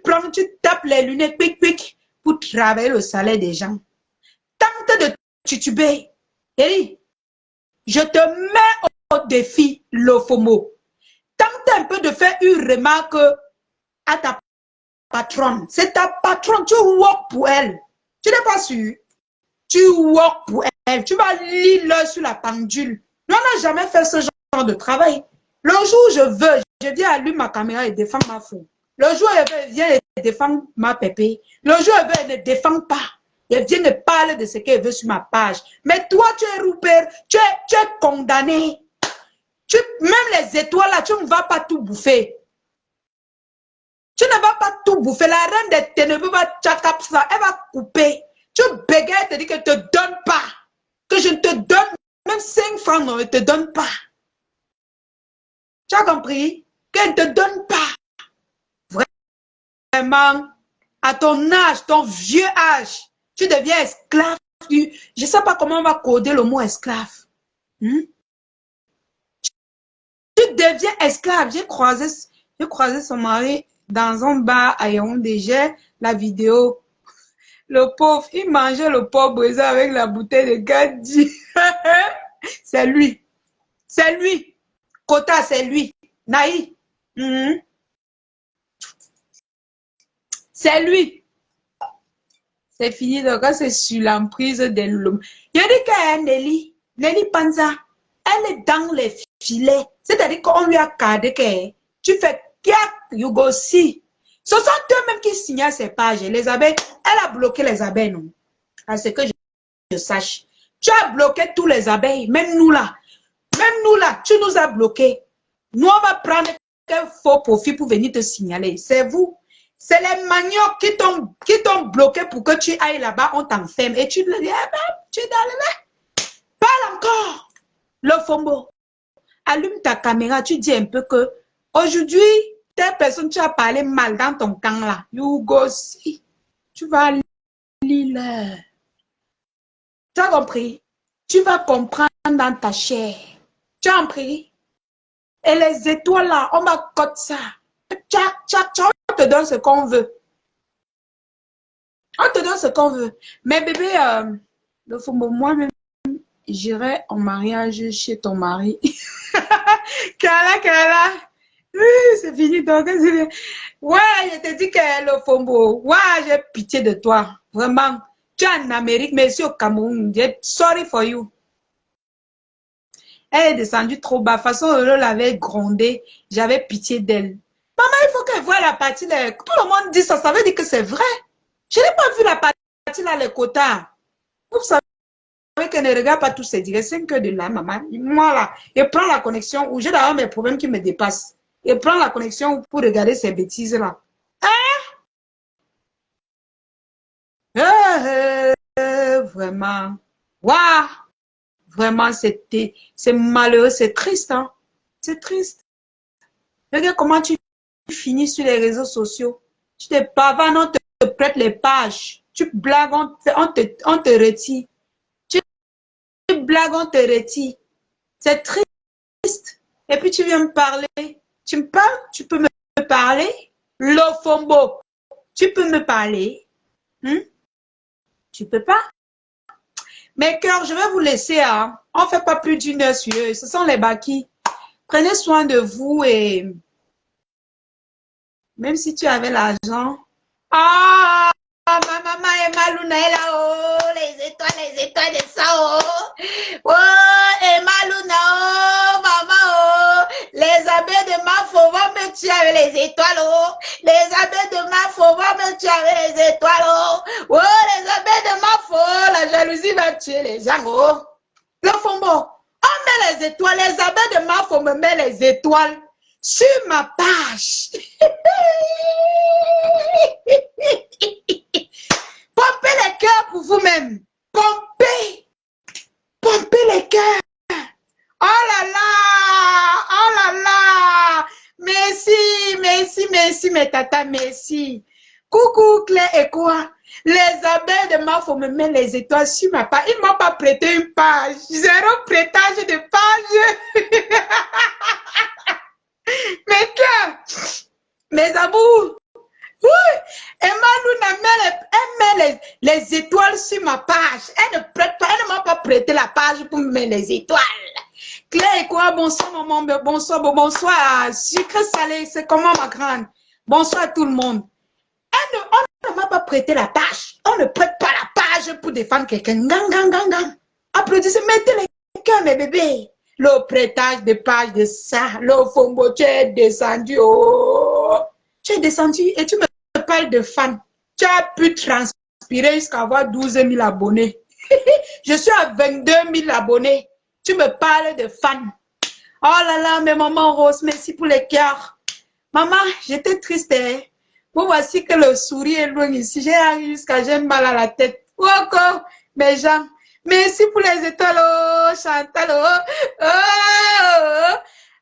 prends, tu tapes les lunettes, pic, pour travailler le salaire des gens. Tente de tutuber. Et je te mets au défi, le FOMO. Tente un peu de faire une remarque à ta patronne. C'est ta patronne, tu work pour elle. Tu n'es pas sûr? Tu work pour elle. Tu vas lire l'heure sur la pendule. Nous, on n'a jamais fait ce genre de travail. Le jour où je viens allumer ma caméra et défendre ma fou. Le jour où elle vient défendre ma pépé. Le jour où elle ne défend pas. Elle vient de parler de ce qu'elle veut sur ma page. Mais toi, tu es Rupert, tu es condamné. Même les étoiles là, tu ne vas pas tout bouffer. Tu ne vas pas tout bouffer. La reine des ténèbres va tchakap ça, elle va couper. Tu bégayes, elle te dit qu'elle ne te donne pas. Que je ne te donne même 5 francs, non, elle ne te donne pas. Tu as compris? Qu'elle ne te donne pas. vraiment, à ton âge, ton vieux âge, tu deviens esclave. Je ne sais pas comment on va coder le mot esclave. Hmm? Tu deviens esclave. J'ai croisé son mari dans un bar à Yaoundé. J'ai la vidéo. Le pauvre, il mangeait le porc brisé avec la bouteille de Gadji. C'est lui. C'est lui. Kota, c'est lui. Naï. C'est lui. C'est fini. Donc, c'est sur l'emprise de l'homme. Il y a dit qu'elle est Nelly Panza. Elle est dans les filets. C'est-à-dire qu'on lui a cadré que tu fais kiak, you go see. Ce sont eux-mêmes qui signalent ces pages. Les abeilles, elle a bloqué les abeilles, non? À ce que je sache. Tu as bloqué tous les abeilles, même nous là. Même nous là, tu nous as bloqués. Nous, on va prendre un faux profit pour venir te signaler. C'est vous. C'est les maniocs qui t'ont bloqué pour que tu ailles là-bas, on t'enferme. Et tu te dis, eh ben, tu es dans le lait. Parle encore. Le fombo. Allume ta caméra, tu dis un peu que aujourd'hui, telle personne, tu as parlé mal dans ton camp là. You go see. Tu vas lire. Tu as compris? Tu vas comprendre dans ta chair. Tu as compris? Et les étoiles là, on va coter ça. Tchac, tchac, tchac, on te donne ce qu'on veut. On te donne ce qu'on veut. Mais bébé, le fombo, moi-même, j'irai en mariage chez ton mari. Kala. Oui, c'est fini. Donc, ouais, je te dis que le fombo, ouais, j'ai pitié de toi. Vraiment. Tu es en Amérique, mais ici au Cameroun. Sorry for you. Elle est descendue trop bas. De toute façon, Lolo l'avait grondée. J'avais pitié d'elle. Maman, il faut qu'elle voie la partie. Tout le monde dit ça. Ça veut dire que c'est vrai. Je n'ai pas vu la partie là, les quotas. Vous savez qu'elle ne regarde pas tous ces directs. C'est que de là, maman. Moi là, je prends la connexion où j'ai d'ailleurs mes problèmes qui me dépassent. Je prends la connexion pour regarder ces bêtises là. Vraiment. Waouh. Vraiment, c'est malheureux, c'est triste, hein. C'est triste. Regarde comment tu finis sur les réseaux sociaux. Tu te pavanes, on te prête les pages. Tu blagues, on te retire. Tu blagues, on te retire. C'est triste. Et puis tu viens me parler. Tu me parles? Tu peux me parler? Lofombo, tu peux me parler? Tu peux pas? Mes cœurs, je vais vous laisser. Hein. On ne fait pas plus d'une heure sur eux. Ce sont les baki. Prenez soin de vous et même si tu avais l'argent. Ah, ma maman et ma Luna est là-haut. Les étoiles de ça. Oh, et ma Luna, oh, maman, oh. Les abeilles de ma faux vont me tuer avec les étoiles. Oh. Les abeilles de ma faux vont me tuer avec les étoiles. Oh, oh les abeilles de ma faux, la jalousie va tuer les gens. Oh. Le fombo, on met les étoiles. Les abeilles de ma faux me mettent les étoiles sur ma page. Pompez les cœurs pour vous-même. Pompez. Pompez les cœurs. Oh là là. Oh là là. Merci, mes tatas, merci. Coucou, Claire et quoi? Les abeilles de ma faut me mettre les étoiles sur ma page. Ils ne m'ont pas prêté une page. Zéro prêtage de page. Mes cœurs. Mes amours. Oui. Et Malou elle met les étoiles sur ma page. Elle ne m'a pas prêté la page pour me mettre les étoiles. Claire et quoi? Bonsoir, maman. Bonsoir. Sucré salé. C'est comment, ma grande? Bonsoir, tout le monde. On ne m'a pas prêté la page. On ne prête pas la page pour défendre quelqu'un. Gang. Applaudissez, mettez les cœurs, mes bébés. Le prêtage de page de ça. Le fombo, tu es descendu. Oh. Tu es descendu et tu me parles de fans. Tu as pu transpirer jusqu'à avoir 12 000 abonnés. Je suis à 22 000 abonnés. Tu me parles de fans. Oh là là, mes mamans roses, merci pour les cœurs. Maman, j'étais triste. Hein? Vous voici que le sourire est loin ici. J'ai jusqu'à j'ai mal à la tête. Ou encore, mes gens. Merci pour les étoiles. Oh, Chantal. Oh.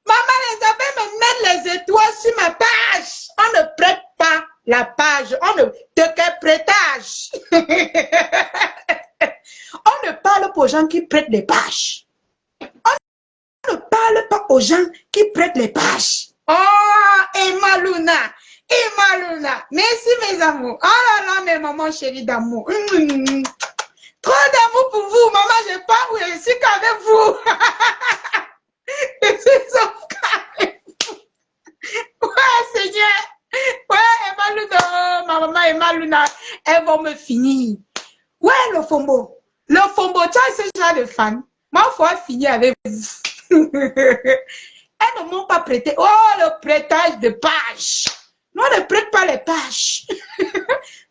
Maman, les abeilles me mettent les étoiles sur ma page. On ne prête pas. la page. On ne... De quel prêtage? On ne parle pas aux gens qui prêtent les pages. On ne parle pas aux gens qui prêtent les pages. Oh, Emma Luna. Emma Luna. Merci mes amours. Oh là là, mes mamans chéries d'amour. Trop d'amour pour vous. Maman, je n'ai pas où je suis qu'avec vous. Je suis avec vous. Ouais, Seigneur. Ouais, Emma Luna. Ma maman Emma Luna. Elles vont me finir. Ouais, le Fombo. Le Fombo, tu as ce genre de fan. Moi, il faut finir avec vous. Elles ne m'ont pas prêté. Oh, le prêtage de pages. Nous, on ne prête pas les pages.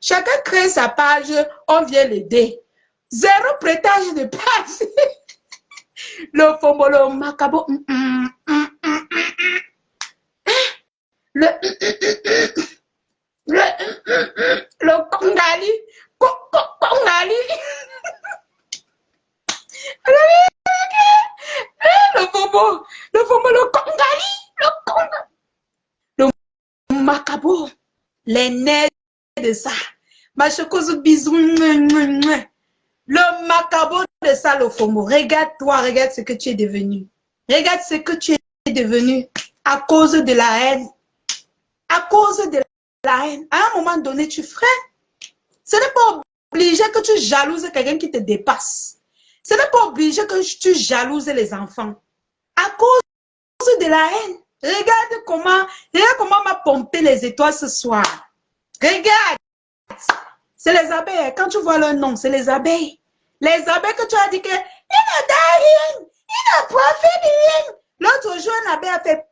Chacun crée sa page, on vient l'aider. Zéro prêtage de pages. Le Fombo, le Macabo. Le Kongali. Kongali. Le Fombo, le Kongali. Le Kongali. Macabo, les nerfs de ça. Ma chose bisou. Le macabo de ça, le Fombo. Regarde-toi, regarde ce que tu es devenu. Regarde ce que tu es devenu à cause de la haine. À cause de la haine. À un moment donné, tu ferais. Ce n'est pas obligé que tu jalouses quelqu'un qui te dépasse. Ce n'est pas obligé que tu jalouses les enfants. À cause de la haine. Regarde comment m'a pompé les étoiles ce soir. Regarde. C'est les abeilles. Quand tu vois leur nom, c'est les abeilles. Les abeilles que tu as dit que il n'a pas rien. Il n'a pas fait rien. L'autre jour, un abeille a fait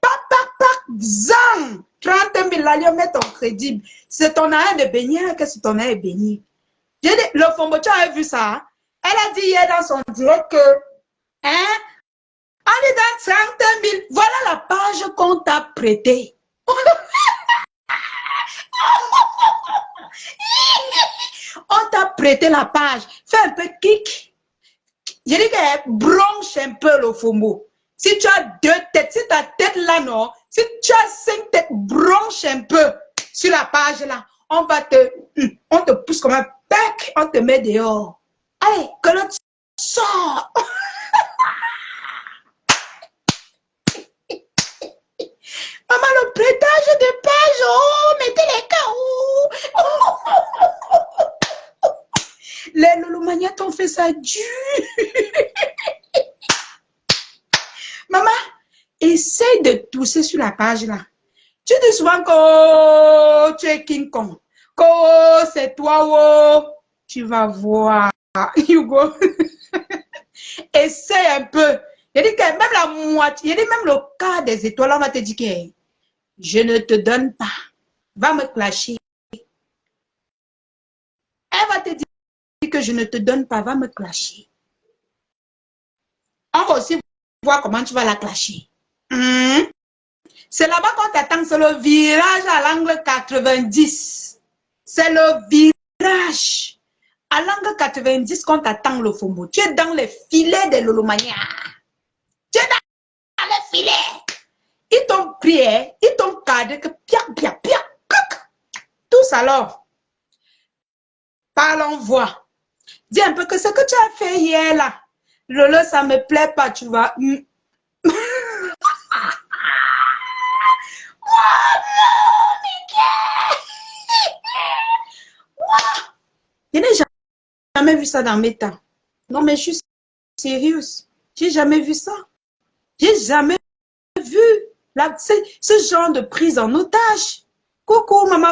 zang. 30 000 là, met ton crédit. C'est ton arrêt de baigner que c'est ton arrêt de baigner. J'ai dit, le Fombo, tu as vu ça? Elle a dit hier dans son direct que, hein? On est dans 30 000. Voilà la page qu'on t'a prêtée. On t'a prêté la page. Fais un peu kick. Je dis que bronche un peu le Fombo. Si tu as 2 têtes, si ta tête là, non. Si tu as 5 têtes, bronche un peu sur la page là. On te pousse comme un bec. On te met dehors. Allez, que l'autre sort. Maman, le prêtage de page, oh, mettez les carreaux. Les Lolomania t'ont fait ça dur. Maman, essaye de tousser sur la page là. Tu dis souvent que oh, tu es King Kong. Que oh, c'est toi, oh. Tu vas voir. Hugo. Essaye un peu. Il dit que même la moitié, il dit même le quart des étoiles, on va te dire que je ne te donne pas. Va me clasher. Elle va te dire que je ne te donne pas, va me clasher. On va aussi voir comment tu vas la clasher. C'est là-bas qu'on t'attend, c'est le virage à l'angle 90. C'est le virage à l'angle 90 qu'on t'attend le Fombo. Tu es dans les filets de Lolomania. Tu es dans les filets. Ils t'ont prié, ils t'ont cadré que pia. Tous alors. Parlons voix. Dis un peu que ce que tu as fait hier là. Lolo, ça me plaît pas, tu vois. Je n'ai jamais vu ça dans mes temps. Non, mais je suis sérieuse. J'ai jamais vu ça. J'ai jamais vu ce genre de prise en otage. Coucou, maman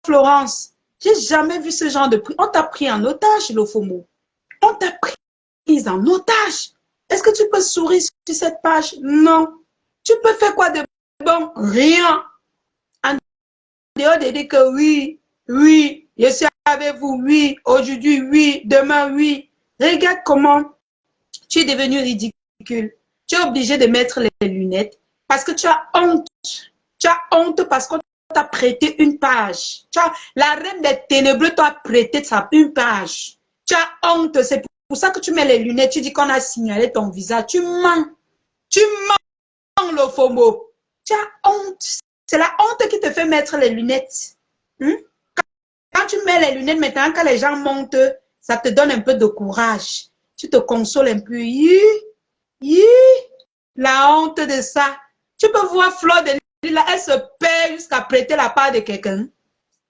Florence. J'ai jamais vu ce genre de prise. On t'a pris en otage, le Fombo. On t'a pris en otage. Est-ce que tu peux sourire sur cette page? Non. Tu peux faire quoi de bon? Rien. En dehors de dire que oui, je suis avec vous, oui, aujourd'hui, oui, demain, oui. Regarde comment tu es devenu ridicule. Tu es obligé de mettre les lunettes parce que tu as honte. Tu as honte parce qu'on t'a prêté une page. La reine des ténébreux t'a prêté une page. Tu as honte. C'est pour ça que tu mets les lunettes. Tu dis qu'on a signalé ton visage. Tu mens. Tu mens, le Fombo. Tu as honte. C'est la honte qui te fait mettre les lunettes. Hein? Quand tu mets les lunettes, maintenant, quand les gens montent, ça te donne un peu de courage. Tu te consoles un peu. Hi, la honte de ça. Tu peux voir Fleur de Lys, là, elle se perd jusqu'à prêter la part de quelqu'un.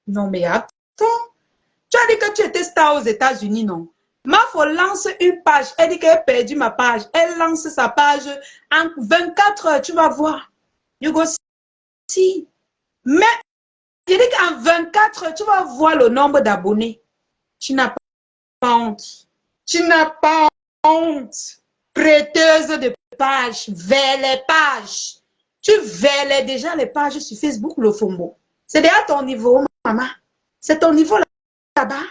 Non, mais attends. Tu as dit que tu étais star aux États-Unis, non? Mafo lance une page. Elle dit qu'elle a perdu ma page. Elle lance sa page en 24 heures. Tu vas voir. You go see. Mais, il dit qu'en 24 heures, tu vas voir le nombre d'abonnés. Tu n'as pas honte. Tu n'as pas honte. Prêteuse de pages, vers les pages. Tu verrais déjà les pages sur Facebook, le Fombo. C'est déjà ton niveau, maman. C'est ton niveau là-bas.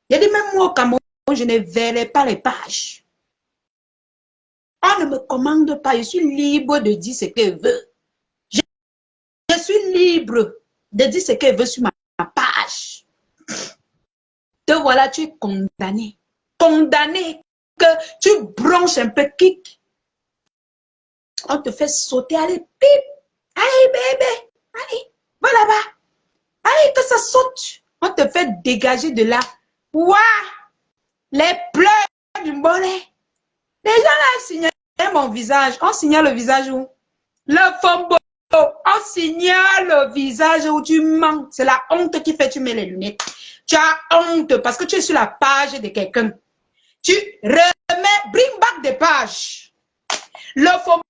Il y a des mêmes mots au Cameroun, je ne verrai pas les pages. On ne me commande pas, je suis libre de dire ce qu'elle veut. Je suis libre de dire ce qu'elle veut sur ma page. Te voilà, tu es condamné. Condamné que tu bronches un peu kick. On te fait sauter, allez, pip. Allez, bébé. Allez, va là-bas. Allez, que ça saute. On te fait dégager de là. Ouah! Les pleurs du bonnet. Les gens là signalent mon visage. On signale le visage où? Le Fombo. On signale le visage où tu mens. C'est la honte qui fait tu mets les lunettes. Tu as honte parce que tu es sur la page de quelqu'un. Tu remets, bring back des pages. Le Fombo,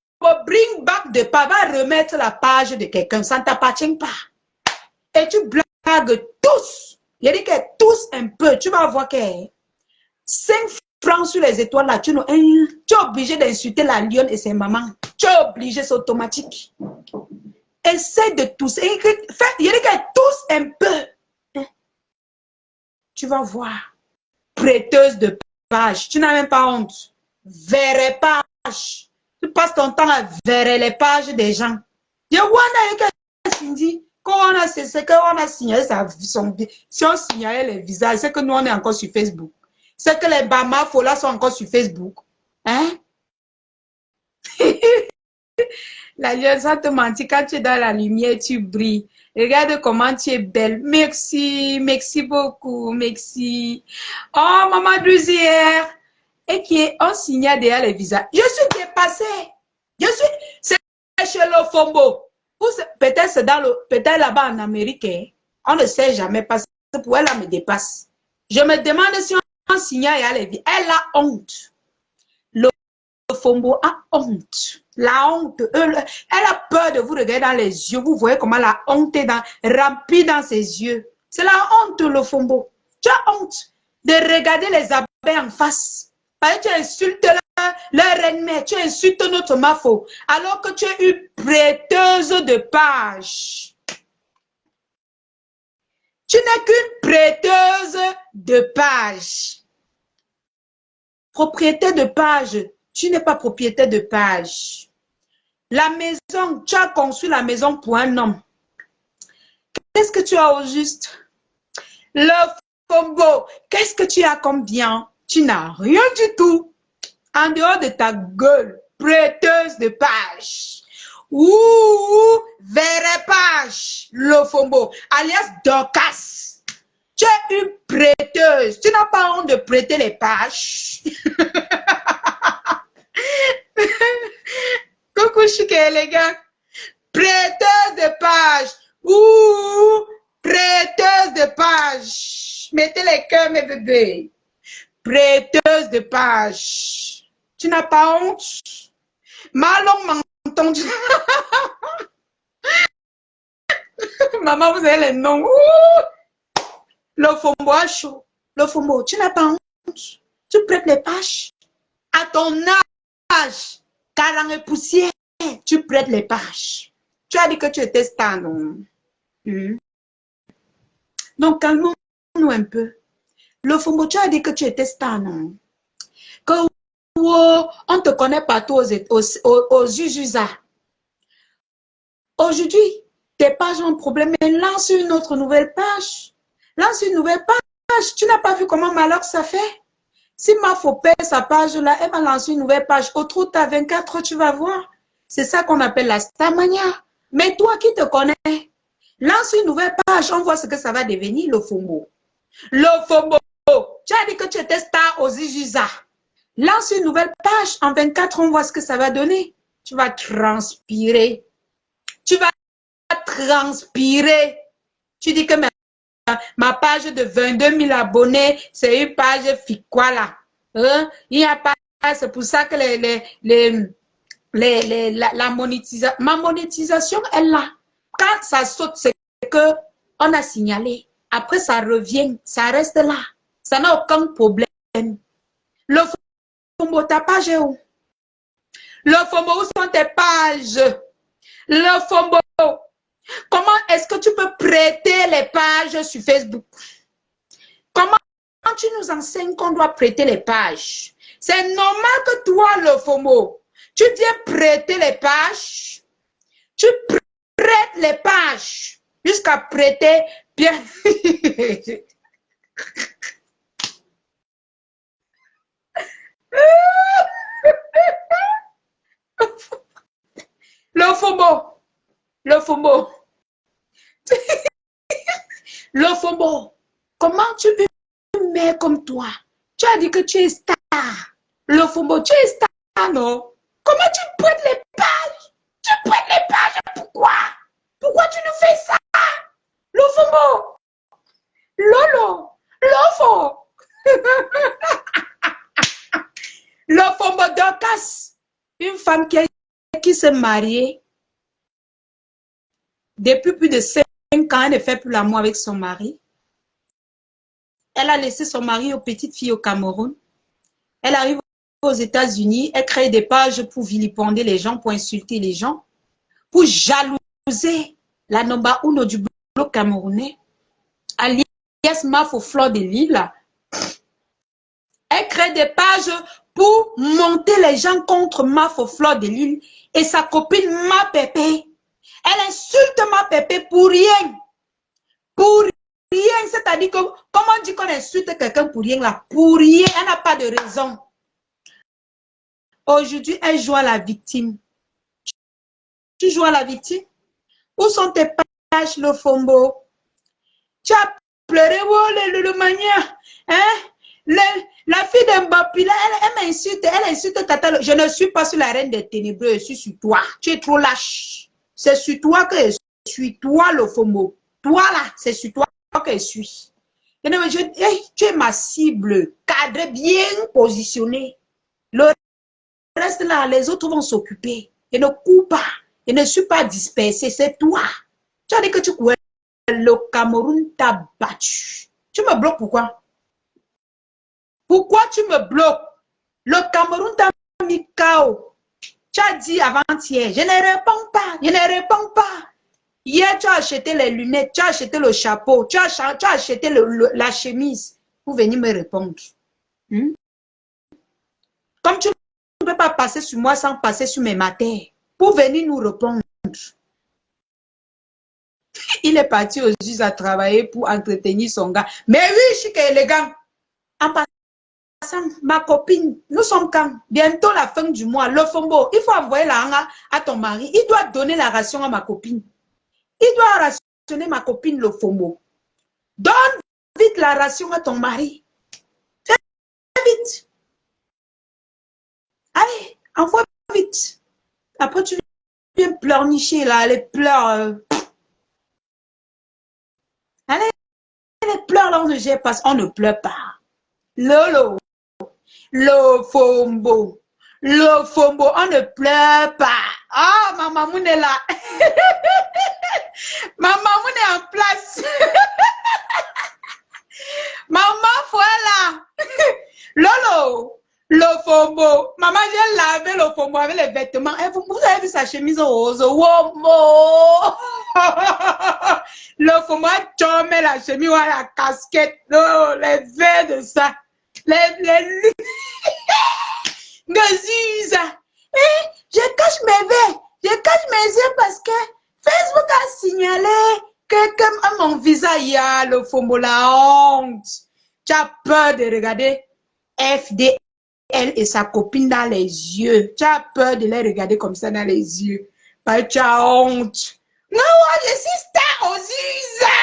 bring back des pages. Va remettre la page de quelqu'un. Ça ne t'appartient pas. Et tu blagues tous. Il dit que tous un peu. Tu vas voir que 5 francs sur les étoiles là, tu es obligé d'insulter la lionne et ses mamans. Tu es obligé, c'est automatique. Essaie de tous. Il dit que tous un peu. Tu vas voir. Prêteuse de pages. Tu n'as même pas honte. Vers les pages. Tu passes ton temps à vers les pages des gens. Je vois quand c'est qu'on a signalé son, si on signalait les visages, c'est que nous on est encore sur Facebook. C'est que les Bamafo là sont encore sur Facebook. Hein? La lionne, ça te mentit. Quand tu es dans la lumière, tu brilles. Regarde comment tu es belle. Merci, merci beaucoup, merci. Oh, maman Drusière. Et qui est, on signale derrière les visages. Je suis dépassée. C'est chez le Fombo. Peut-être c'est dans le, peut-être là-bas en Amérique. Hein. On ne sait jamais parce que pour elle, elle me dépasse. Je me demande si on signale derrière les visages. Elle a honte. Le Fombo a honte. La honte. Elle a peur de vous regarder dans les yeux. Vous voyez comment la honte est remplie dans ses yeux. C'est la honte, le Fombo. Tu as honte de regarder les abeilles en face. Parce que tu insultes leur ennemi. Tu insultes notre Mafo. Alors que tu es une prêteuse de pages. Tu n'es qu'une prêteuse de pages. Propriétaire de pages. Tu n'es pas propriétaire de pages. La maison, tu as conçu la maison pour un homme. Qu'est-ce que tu as au juste? Le Fombo, qu'est-ce que tu as comme bien? Tu n'as rien du tout. En dehors de ta gueule, prêteuse de pages. Ouh, verre page, le Fombo, alias Dorcas. Tu es une prêteuse. Tu n'as pas honte de prêter les pages. Coucou chic et élégant. Prêteuse de pages. Ouh, prêteuse de pages. Mettez les cœurs, mes bébés. Prêteuse de pages. Tu n'as pas honte? Malon menton. Maman, vous avez les noms. Ouh. Le Fombo a chaud. Le Fombo, tu n'as pas honte? Tu prêtes les pages. À ton âge, 40 et poussière, tu prêtes les pages. Tu as dit que tu étais star, non? Donc, calmons-nous un peu. Le Fombo, tu as dit que tu étais star, non? Que on te connaît partout aux Jujusa. Aujourd'hui, tes pages ont un problème, mais lance une autre nouvelle page. Lance une nouvelle page. Tu n'as pas vu comment Malok ça fait? Si Mafo perd sa page là, elle va lancer une nouvelle page. Autour de 24 heures, tu vas voir. C'est ça qu'on appelle la starmania. Mais toi qui te connais, Lance une nouvelle page, on voit ce que ça va devenir, le FOMO. Le FOMO. Tu as dit que tu étais star aux Ijusa. Lance une nouvelle page, en 24, on voit ce que ça va donner. Tu vas transpirer. Tu vas transpirer. Tu dis que ma page de 22 000 abonnés, c'est une page quoi là. Hein? Il n'y a pas, c'est pour ça que la monétisation, ma monétisation est là. Quand ça saute, c'est que on a signalé. Après, ça revient, ça reste là. Ça n'a aucun problème. Le FOMO, ta page est où? Le FOMO, où sont tes pages? Le FOMO. Comment est-ce que tu peux prêter les pages sur Facebook? Comment tu nous enseignes qu'on doit prêter les pages? C'est normal que toi, le FOMO, tu viens prêter les pages. Tu prêtes les pages jusqu'à prêter bien. Le FOMO. Le FOMO. Le FOMO. Comment tu veux une mère comme toi? Tu as dit que tu es star. Le FOMO, tu es star, non? Comment tu prêtes les pages? Tu prêtes les pages, pourquoi? Pourquoi tu nous fais ça? Le FOMO. Lolo. L'OFO. Le FOMO Dorcas. Une femme qui s'est mariée. Depuis plus de 5 ans, elle ne fait plus l'amour avec son mari. Elle a laissé son mari aux petites filles au Cameroun. Elle arrive aux États-Unis, elle crée des pages pour vilipender les gens, pour insulter les gens, pour jalouser la number uno du bloc camerounais, alias Mafo Fleur de Lille. Elle crée des pages pour monter les gens contre Mafo Fleur de Lille et sa copine Ma Pépé. Elle insulte Ma Pépé pour rien. Pour rien, c'est-à-dire que, comment on dit qu'on insulte quelqu'un pour rien là? Pour rien, elle n'a pas de raison. Aujourd'hui, elle joue à la victime. Tu joues à la victime? Où sont tes pages, le FOMO? Tu as pleuré, oh, le mania. Hein? La fille d'Mbappé, elle insulte Tata. Je ne suis pas sur la reine des ténébreux, je suis sur toi. Tu es trop lâche. C'est sur toi que je suis, toi, le FOMO. Toi, là, c'est sur toi que je suis. Tu es ma cible, cadré, bien positionné. Le reste là, les autres vont s'occuper. Et ne cours pas. Et ne suis pas dispersé. C'est toi. Tu as dit que tu courais. Le Cameroun t'a battu. Tu me bloques pourquoi? Pourquoi tu me bloques? Le Cameroun t'a mis KO. Tu as dit avant-hier, je ne réponds pas. Je ne réponds pas. Hier, tu as acheté les lunettes, tu as acheté le chapeau, tu as acheté la chemise pour venir me répondre. Comme tu ne peux pas passer sur moi sans passer sur mes matins, pour venir nous répondre. Il est parti aux US à travailler pour entretenir son gars. Mais oui, chic et élégant. En passant, ma copine, nous sommes quand? Bientôt la fin du mois. Le FOMO, il faut envoyer la à ton mari. Il doit donner la ration à ma copine. Il doit rationner ma copine, le FOMO. Donne vite la ration à ton mari. Fais vite. Allez, envoie vite. Après, tu viens pleurnicher là, les pleurs. Allez, les pleurs là, on ne gère pas. On ne pleure pas. Lolo. Le FOMO. Le FOMO, on ne pleure pas. Ah, ma maman est là. Ma maman est en place. Maman, voilà. Lolo, le FOMO. Maman, j'ai lavé le FOMO avec les vêtements. Et vous avez vu sa chemise rose. Womo. Le FOMO a tombé la chemise, la casquette. Oh, les verres de ça. Les Gaziza. Je cache mes verres. Je cache mes yeux parce que Facebook a signalé que mon visage, il y a le FOMO, la honte. Tu as peur de regarder FDL et sa copine dans les yeux. Tu as peur de les regarder comme ça dans les yeux. Parce que tu as honte. je suis star aux USA.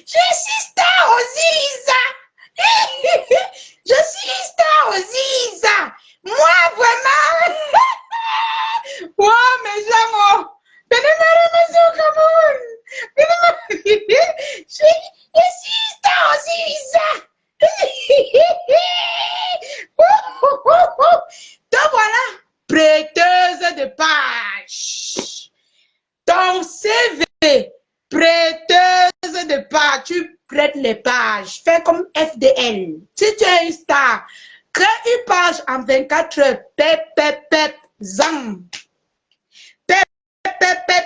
Je suis star aux USA. Je suis star aux USA. Moi, vraiment. Wow, mes amours. Venez-moi remettre au Cameroun. Je suis star aux USA. Donc voilà, prêteuse de page. Ton CV, prêteuse de page. Tu prêtes les pages. Fais comme FDL. Si tu es une star, crée une page en 24 heures. Pep, zang. Pep,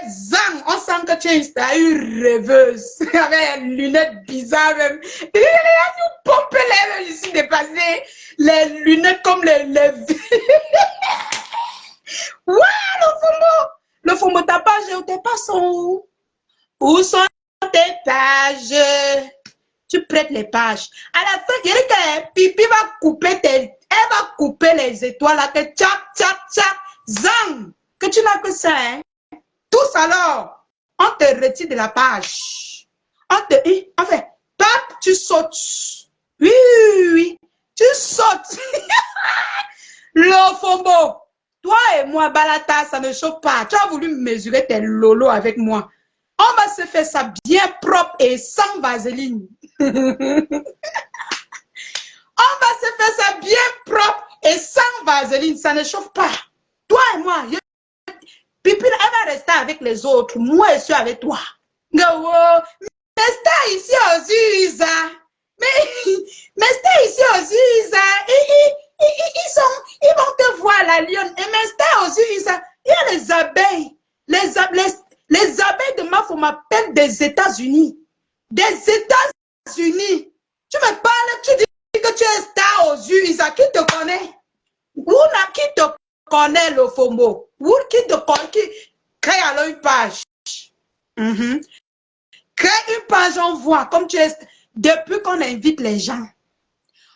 zang. On sent que tu es une star, une rêveuse. Avec les lunettes bizarres même. Il a nous pompé les ici dépassé. Les lunettes comme les... Ouais, le fombo, ta page, tes pages sont où? Où sont tes pages? Tu prêtes les pages. À la fin, il y a que Pipi va couper elle va couper les étoiles là, que tchac, zang, que tu n'as que ça, hein? Tous alors, on te retire de la page. Enfin, pap, tu sautes. Oui, tu sautes. Le fombo. Toi et moi, Balata, ça ne chauffe pas. Tu as voulu mesurer tes lolos avec moi. On va se faire ça bien propre et sans vaseline. On va se faire ça bien propre et sans vaseline. Ça ne chauffe pas. Toi et moi, Pipi, elle va rester avec les autres. Moi, je suis avec toi. Mais c'est ici aux USA. Mais c'est ici aux USA. Ils vont te voir la lionne. Et mais c'est aux USA. Il y a les abeilles. Les abeilles de ma femme m'appellent des États-Unis. Des États-Unis. Tu me parles, tu dis que tu es star aux USA. Qui te connaît? Qui te connaît le FOMO? Qui te connaît? Qui crée alors une page? Crée une page, on voit comme tu es. Depuis qu'on invite les gens.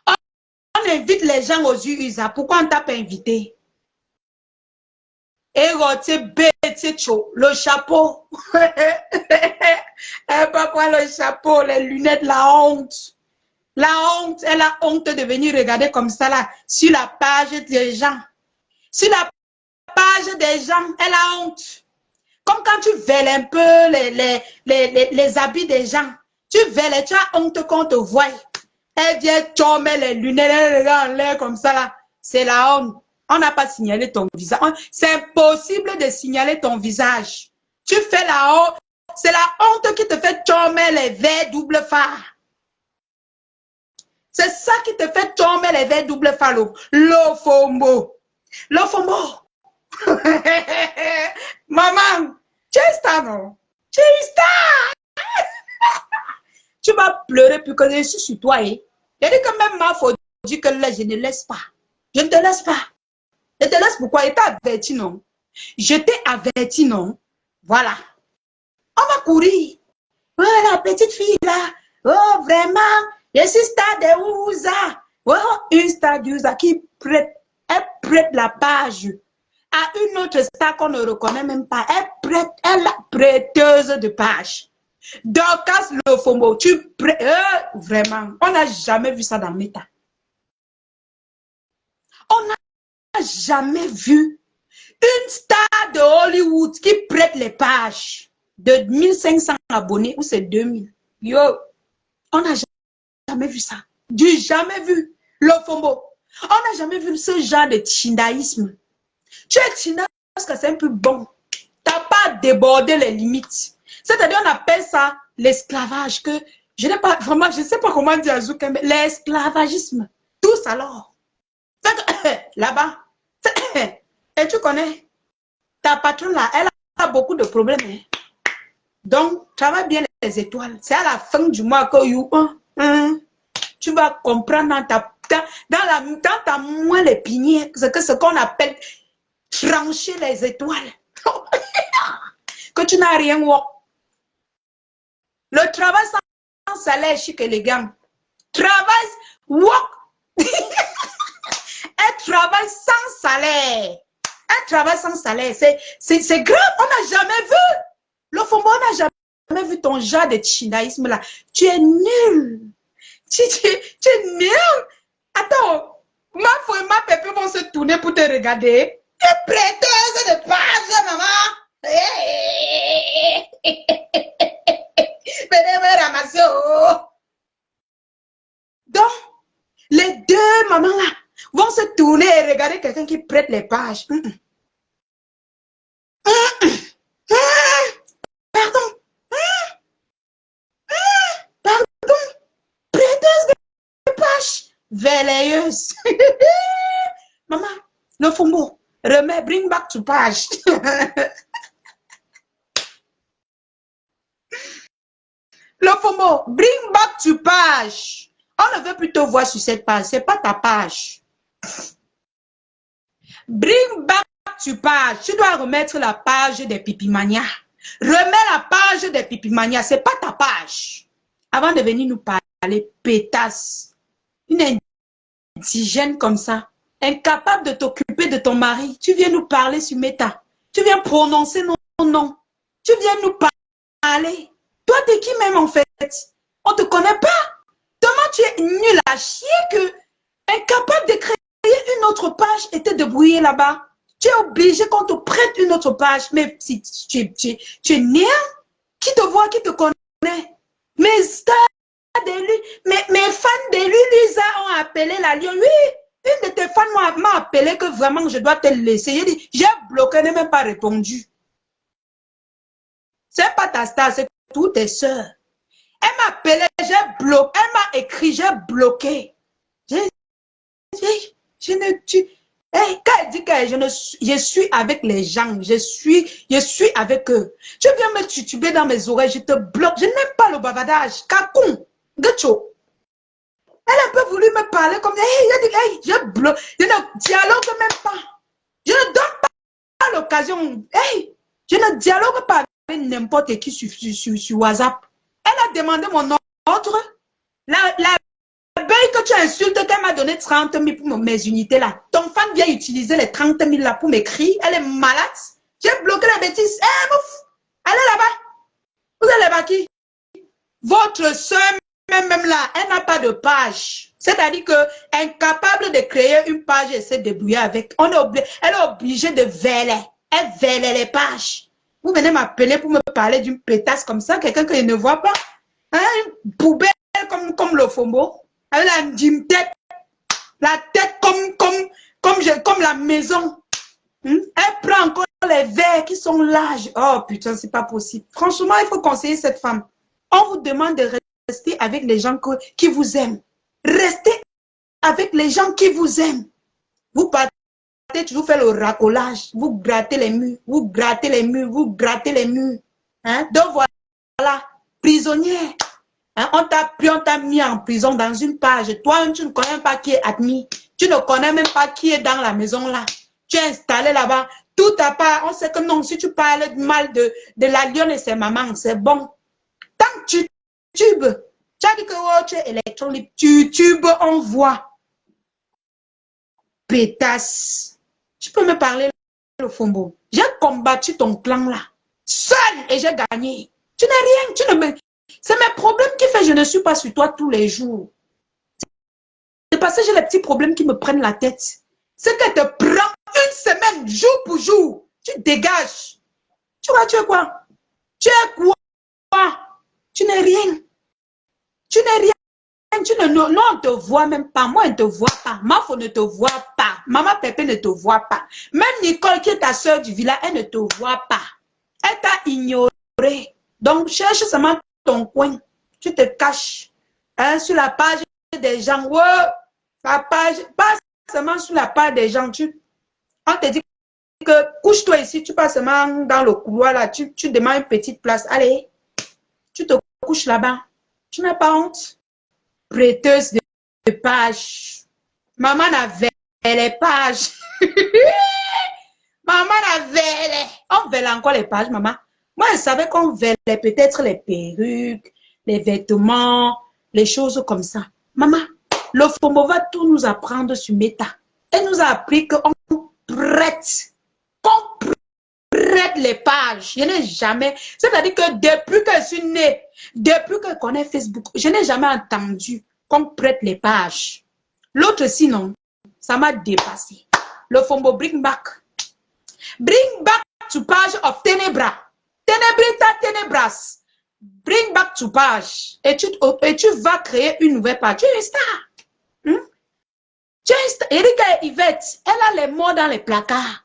On invite les gens aux USA. Pourquoi on t'a pas invité? Et le chapeau. Pourquoi le chapeau, les lunettes, la honte. La honte, elle a honte de venir regarder comme ça là, sur la page des gens. Sur la page des gens, elle a honte. Comme quand tu vèles un peu les habits des gens. Tu vèles, tu as honte qu'on te voie. Elle vient tomber les lunettes, elle regarde en l'air comme ça là. C'est la honte. On n'a pas signalé ton visage. C'est impossible de signaler ton visage. Tu fais la honte. C'est la honte qui te fait tomber les verres double phare. C'est ça qui te fait tomber les verres double phare. Le FOMO. Le FOMO. Maman, tu es star, non? Tu es star. Tu vas pleurer plus que je suis sur toi. Il y a dit que même ma faute dit que là, je ne laisse pas. Je ne te laisse pas. Je te laisse pourquoi? Je t'ai averti, non? Je t'ai averti, non? Voilà. On va courir. Oh, la petite fille là. Oh, vraiment. Je suis star de USA. Oh, une star de USA qui prête. Elle prête la page à une autre star qu'on ne reconnaît même pas. Elle est prêteuse de page. Dorcas le FOMO, tu prêtes. Vraiment. On n'a jamais vu ça dans l'État. On n'a jamais vu une star de Hollywood qui prête les pages de 1500 abonnés ou c'est 2000. Yo, on n'a jamais vu ça. Du jamais vu le FOMO. On n'a jamais vu ce genre de chindaïsme. Tu es chinda parce que c'est un peu bon. Tu n'as pas débordé les limites. C'est-à-dire, on appelle ça l'esclavage. Que je n'ai pas vraiment, je ne sais pas comment dire à Zouka, mais l'esclavagisme. Tous alors. Là-bas. Et tu connais, ta patronne là, elle a beaucoup de problèmes. Hein. Donc, travaille bien les étoiles. C'est à la fin du mois que tu vas comprendre dans ta moelle épinière ce qu'on appelle trancher les étoiles. Que tu n'as rien. Le travail sans salaire chic élégant. Travail, walk. Elle travaille sans salaire. Un travail sans salaire, c'est grave. On n'a jamais vu. Le Fombo, on n'a jamais vu ton genre de chinaïsme là. Tu es nul. Tu es nul. Attends, ma foi et ma pépé vont se tourner pour te regarder. Tu es prêteuse de page, maman. Venez me ramasser. Donc, les deux mamans là vont se tourner et regarder quelqu'un qui prête les pages. Pardon. Pardon. Prêteuse de pages. Velayeuse. Maman, le Fombo, remets, bring back to page. Le Fombo, bring back to page. On ne veut plus te voir sur cette page. C'est pas ta page. Bring back to page. Tu dois remettre la page des Pipimania. Remets la page des Pipimania. C'est pas ta page. Avant de venir nous parler, pétasse. Une indigène comme ça. Incapable de t'occuper de ton mari. Tu viens nous parler sur Meta. Tu viens prononcer nos noms. Tu viens nous parler. Toi, t'es qui même en fait? On te connaît pas. Comment tu es nul à chier que incapable de créer une autre page et te débrouiller là-bas? Tu es obligé qu'on te prête une autre page. Mais si tu es néant, qui te voit, qui te connaît? Mes stars de lui, mes fans de lui, Lisa, ont appelé la Lyon. Oui, une de tes fans m'a appelé que vraiment je dois te laisser. J'ai dit, j'ai bloqué, elle n'a même pas répondu. C'est pas ta star, c'est toutes tes soeurs. Elle m'a appelé, j'ai bloqué. Elle m'a écrit, j'ai bloqué. Je quand elle dit que je suis avec les gens, je suis avec eux. Tu viens me tutuber dans mes oreilles, je te bloque. Je n'aime pas le bavardage. Kakon, Gacho. Elle a un peu voulu me parler comme, je bloque. Je ne dialogue même pas. Je ne donne pas l'occasion. Je ne dialogue pas avec n'importe qui sur WhatsApp. Elle a demandé mon ordre. La veille que tu insultes, qu'elle m'a donné 30 000 pour mes unités là. Ton fan vient utiliser les 30 000 là pour m'écrire. Elle est malade. J'ai bloqué la bêtise. Allez là-bas. Vous allez là-bas qui? Votre soeur, même là, elle n'a pas de page. C'est-à-dire que incapable de créer une page et se débrouiller avec. Elle est obligée de veiller. Elle veille les pages. Vous venez m'appeler pour me parler d'une pétasse comme ça, quelqu'un que je ne vois pas. Hein? Une poubelle comme le Fombo. Avec la tête comme la maison. Elle prend encore les verres qui sont larges. Oh putain, c'est pas possible. Franchement, il faut conseiller cette femme. On vous demande de rester avec les gens qui vous aiment. Restez avec les gens qui vous aiment. Vous partez toujours faire le racolage. Vous grattez les murs. Vous grattez les murs. Vous grattez les murs. Hein? Donc voilà, prisonnière. Hein? On t'a mis en prison dans une page. Toi, tu ne connais pas qui est admis. Tu ne connais même pas qui est dans la maison là. Tu es installé là-bas. Tout à part, on sait que non, si tu parles mal de la lionne et ses mamans, c'est bon. Tant que tu tubes, tu as dit que oh, tu es électronique, tu tubes, on voit. Pétasse. Tu peux me parler le Fombo. J'ai combattu ton clan là. Seul et j'ai gagné. Tu n'es rien. C'est mes problèmes qui fait que je ne suis pas sur toi tous les jours. C'est parce que j'ai les petits problèmes qui me prennent la tête. C'est que te prend une semaine, jour pour jour. Tu dégages. Tu vois, tu es quoi? Tu es quoi? Tu n'es rien. Tu n'es rien. Non, on ne te voit même pas. Moi, on ne te voit pas. Mafo ne te voit pas. Maman Pépé ne te voit pas. Même Nicole, qui est ta soeur du village, elle ne te voit pas. Elle t'a ignoré. Donc, cherche seulement ton coin. Tu te caches. Hein, sur la page des gens. Ouais, la page, pas seulement sur la page des gens. On te dit que couche-toi ici. Tu passes seulement dans le couloir là. Tu demandes une petite place. Allez, tu te couches là-bas. Tu n'as pas honte. Prêteuse de pages. Maman avait les pages. Maman avait. On vèle encore les pages, maman. Moi, je savais qu'on vêlait peut-être les perruques, les vêtements, les choses comme ça. Maman, le Fombo va tout nous apprendre sur Meta. Elle nous a appris qu'on prête prête les pages. Je n'ai jamais... C'est-à-dire que depuis que je suis née, depuis que je connais Facebook, je n'ai jamais entendu qu'on prête les pages. L'autre, sinon, ça m'a dépassé. Le Fombo, bring back. Bring back to page of Tenebra. Tenebrita, Tenebras. Bring back to page. Et tu vas créer une nouvelle page. Tu es une star. Erika Yvette, elle a les mots dans les placards.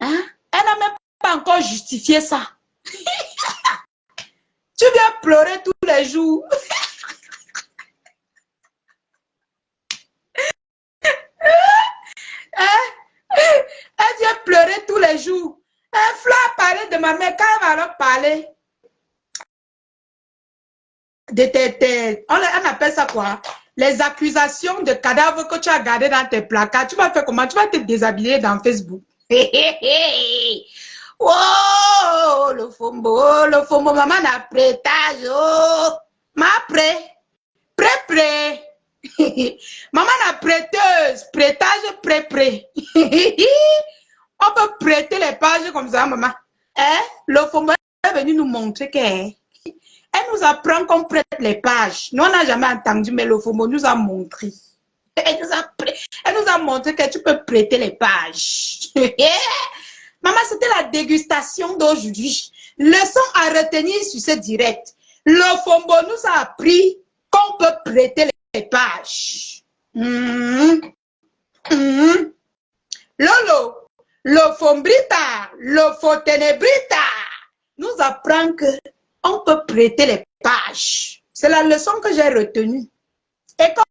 Hein? Elle n'a même pas encore justifié ça. Tu viens pleurer tous les jours. Elle vient pleurer tous les jours. Flo a parlé de ma mère. Quand elle va alors parler de tes... On appelle ça quoi? Les accusations de cadavres que tu as gardés dans tes placards. Tu vas faire comment? Tu vas te déshabiller dans Facebook. Oh, le fombo, maman n'a prêtage. Oh, ma prêt. Maman n'a prêteuse, prêtage, prêt. On peut prêter les pages comme ça, maman. Hein? Le fombo est venu nous montrer qu'elle nous apprend qu'on prête les pages. Nous, on n'a jamais entendu, mais le FOMO nous a montré. Elle nous a montré que tu peux prêter les pages. Maman, c'était la dégustation d'aujourd'hui. Leçon à retenir sur ce direct. Le FOMO nous a appris qu'on peut prêter les pages. Lolo, le Fombrita, le Fotenebrita nous apprend que on peut prêter les pages. C'est la leçon que j'ai retenue. Et quand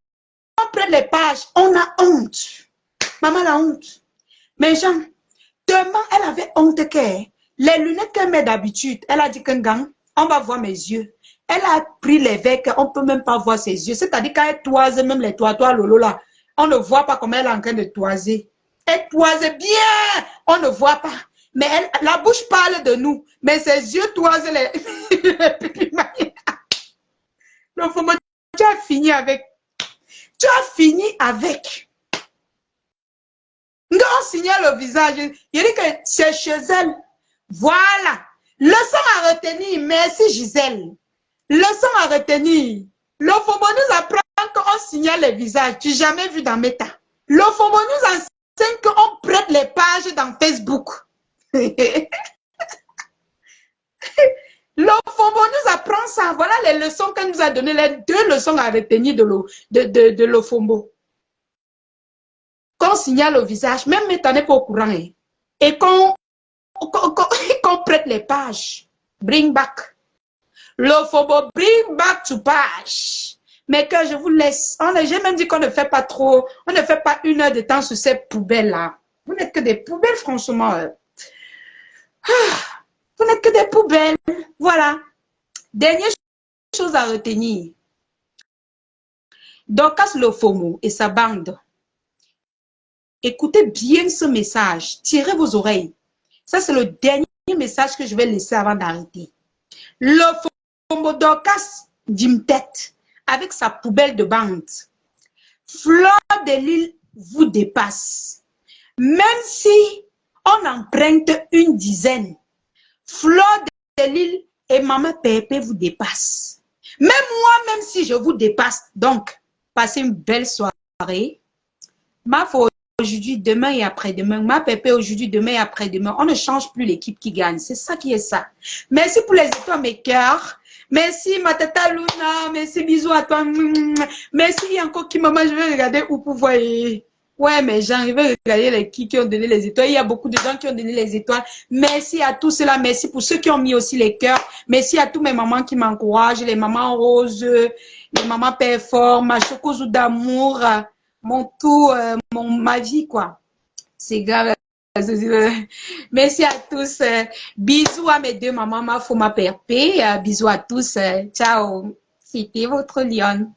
on prête les pages, on a honte. Maman a honte. Mais Jean, demain, elle avait honte que les lunettes qu'elle met d'habitude, elle a dit qu'un gang, on va voir mes yeux. Elle a pris l'évêque, on ne peut même pas voir ses yeux. C'est-à-dire quand elle toise, même les toits Lolo là, on ne voit pas comment elle est en train de toiser. Elle toise bien, on ne voit pas. Mais la bouche parle de nous, mais ses yeux toisent les... Le FOMO, tu as fini avec. Tu as fini avec. Quand on signale le visage, il dit que c'est chez elle. Voilà. Leçon à retenir. Merci Gisèle. Leçon à retenir. Le FOMO nous apprend qu'on signale les visages. Tu n'as jamais vu dans Meta. Le FOMO nous enseigne qu'on prête les pages dans Facebook. Le FOMO nous apprend ça. Voilà les leçons qu'elle nous a données, les 2 leçons à retenir de le FOMO. Qu'on signale au visage, même Meta n'est pas au courant. Hein. Et qu'on prête les pages. Bring back. Le FOMO, bring back to page. Mais que je vous laisse. J'ai même dit qu'on ne fait pas trop, on ne fait pas 1 heure de temps sur ces poubelles-là. Vous n'êtes que des poubelles, franchement. Vous n'êtes que des poubelles. Voilà. Dernière chose à retenir. Dorcas le FOMO et sa bande. Écoutez bien ce message. Tirez vos oreilles. Ça, c'est le dernier message que je vais laisser avant d'arrêter. Le FOMO Dorcas Dimtet avec sa poubelle de bande. Fleur de Lille vous dépasse. Même si on emprunte 1 dizaine, Fleur de Lille et Maman Pépé vous dépassent. Même moi, même si je vous dépasse, donc, passez une belle soirée. Ma foi aujourd'hui, demain et après-demain. Ma Pépé aujourd'hui, demain et après-demain. On ne change plus l'équipe qui gagne. C'est ça qui est ça. Merci pour les étoiles, mes cœurs. Merci, ma tata Luna. Merci, bisous à toi. Merci, il y a encore qui maman, je vais regarder où pour voir. Ouais, mais gens, je vais regarder les qui ont donné les étoiles. Il y a beaucoup de gens qui ont donné les étoiles. Merci à tous ceux-là. Merci pour ceux qui ont mis aussi les cœurs. Merci à tous mes mamans qui m'encouragent. Les mamans roses, les mamans perform, ma chocoso d'amour, mon tout, ma vie, quoi. C'est grave. Merci à tous. Bisous à mes 2 mamans, ma Foma Perpé. Bisous à tous. Ciao. C'était votre Lyon.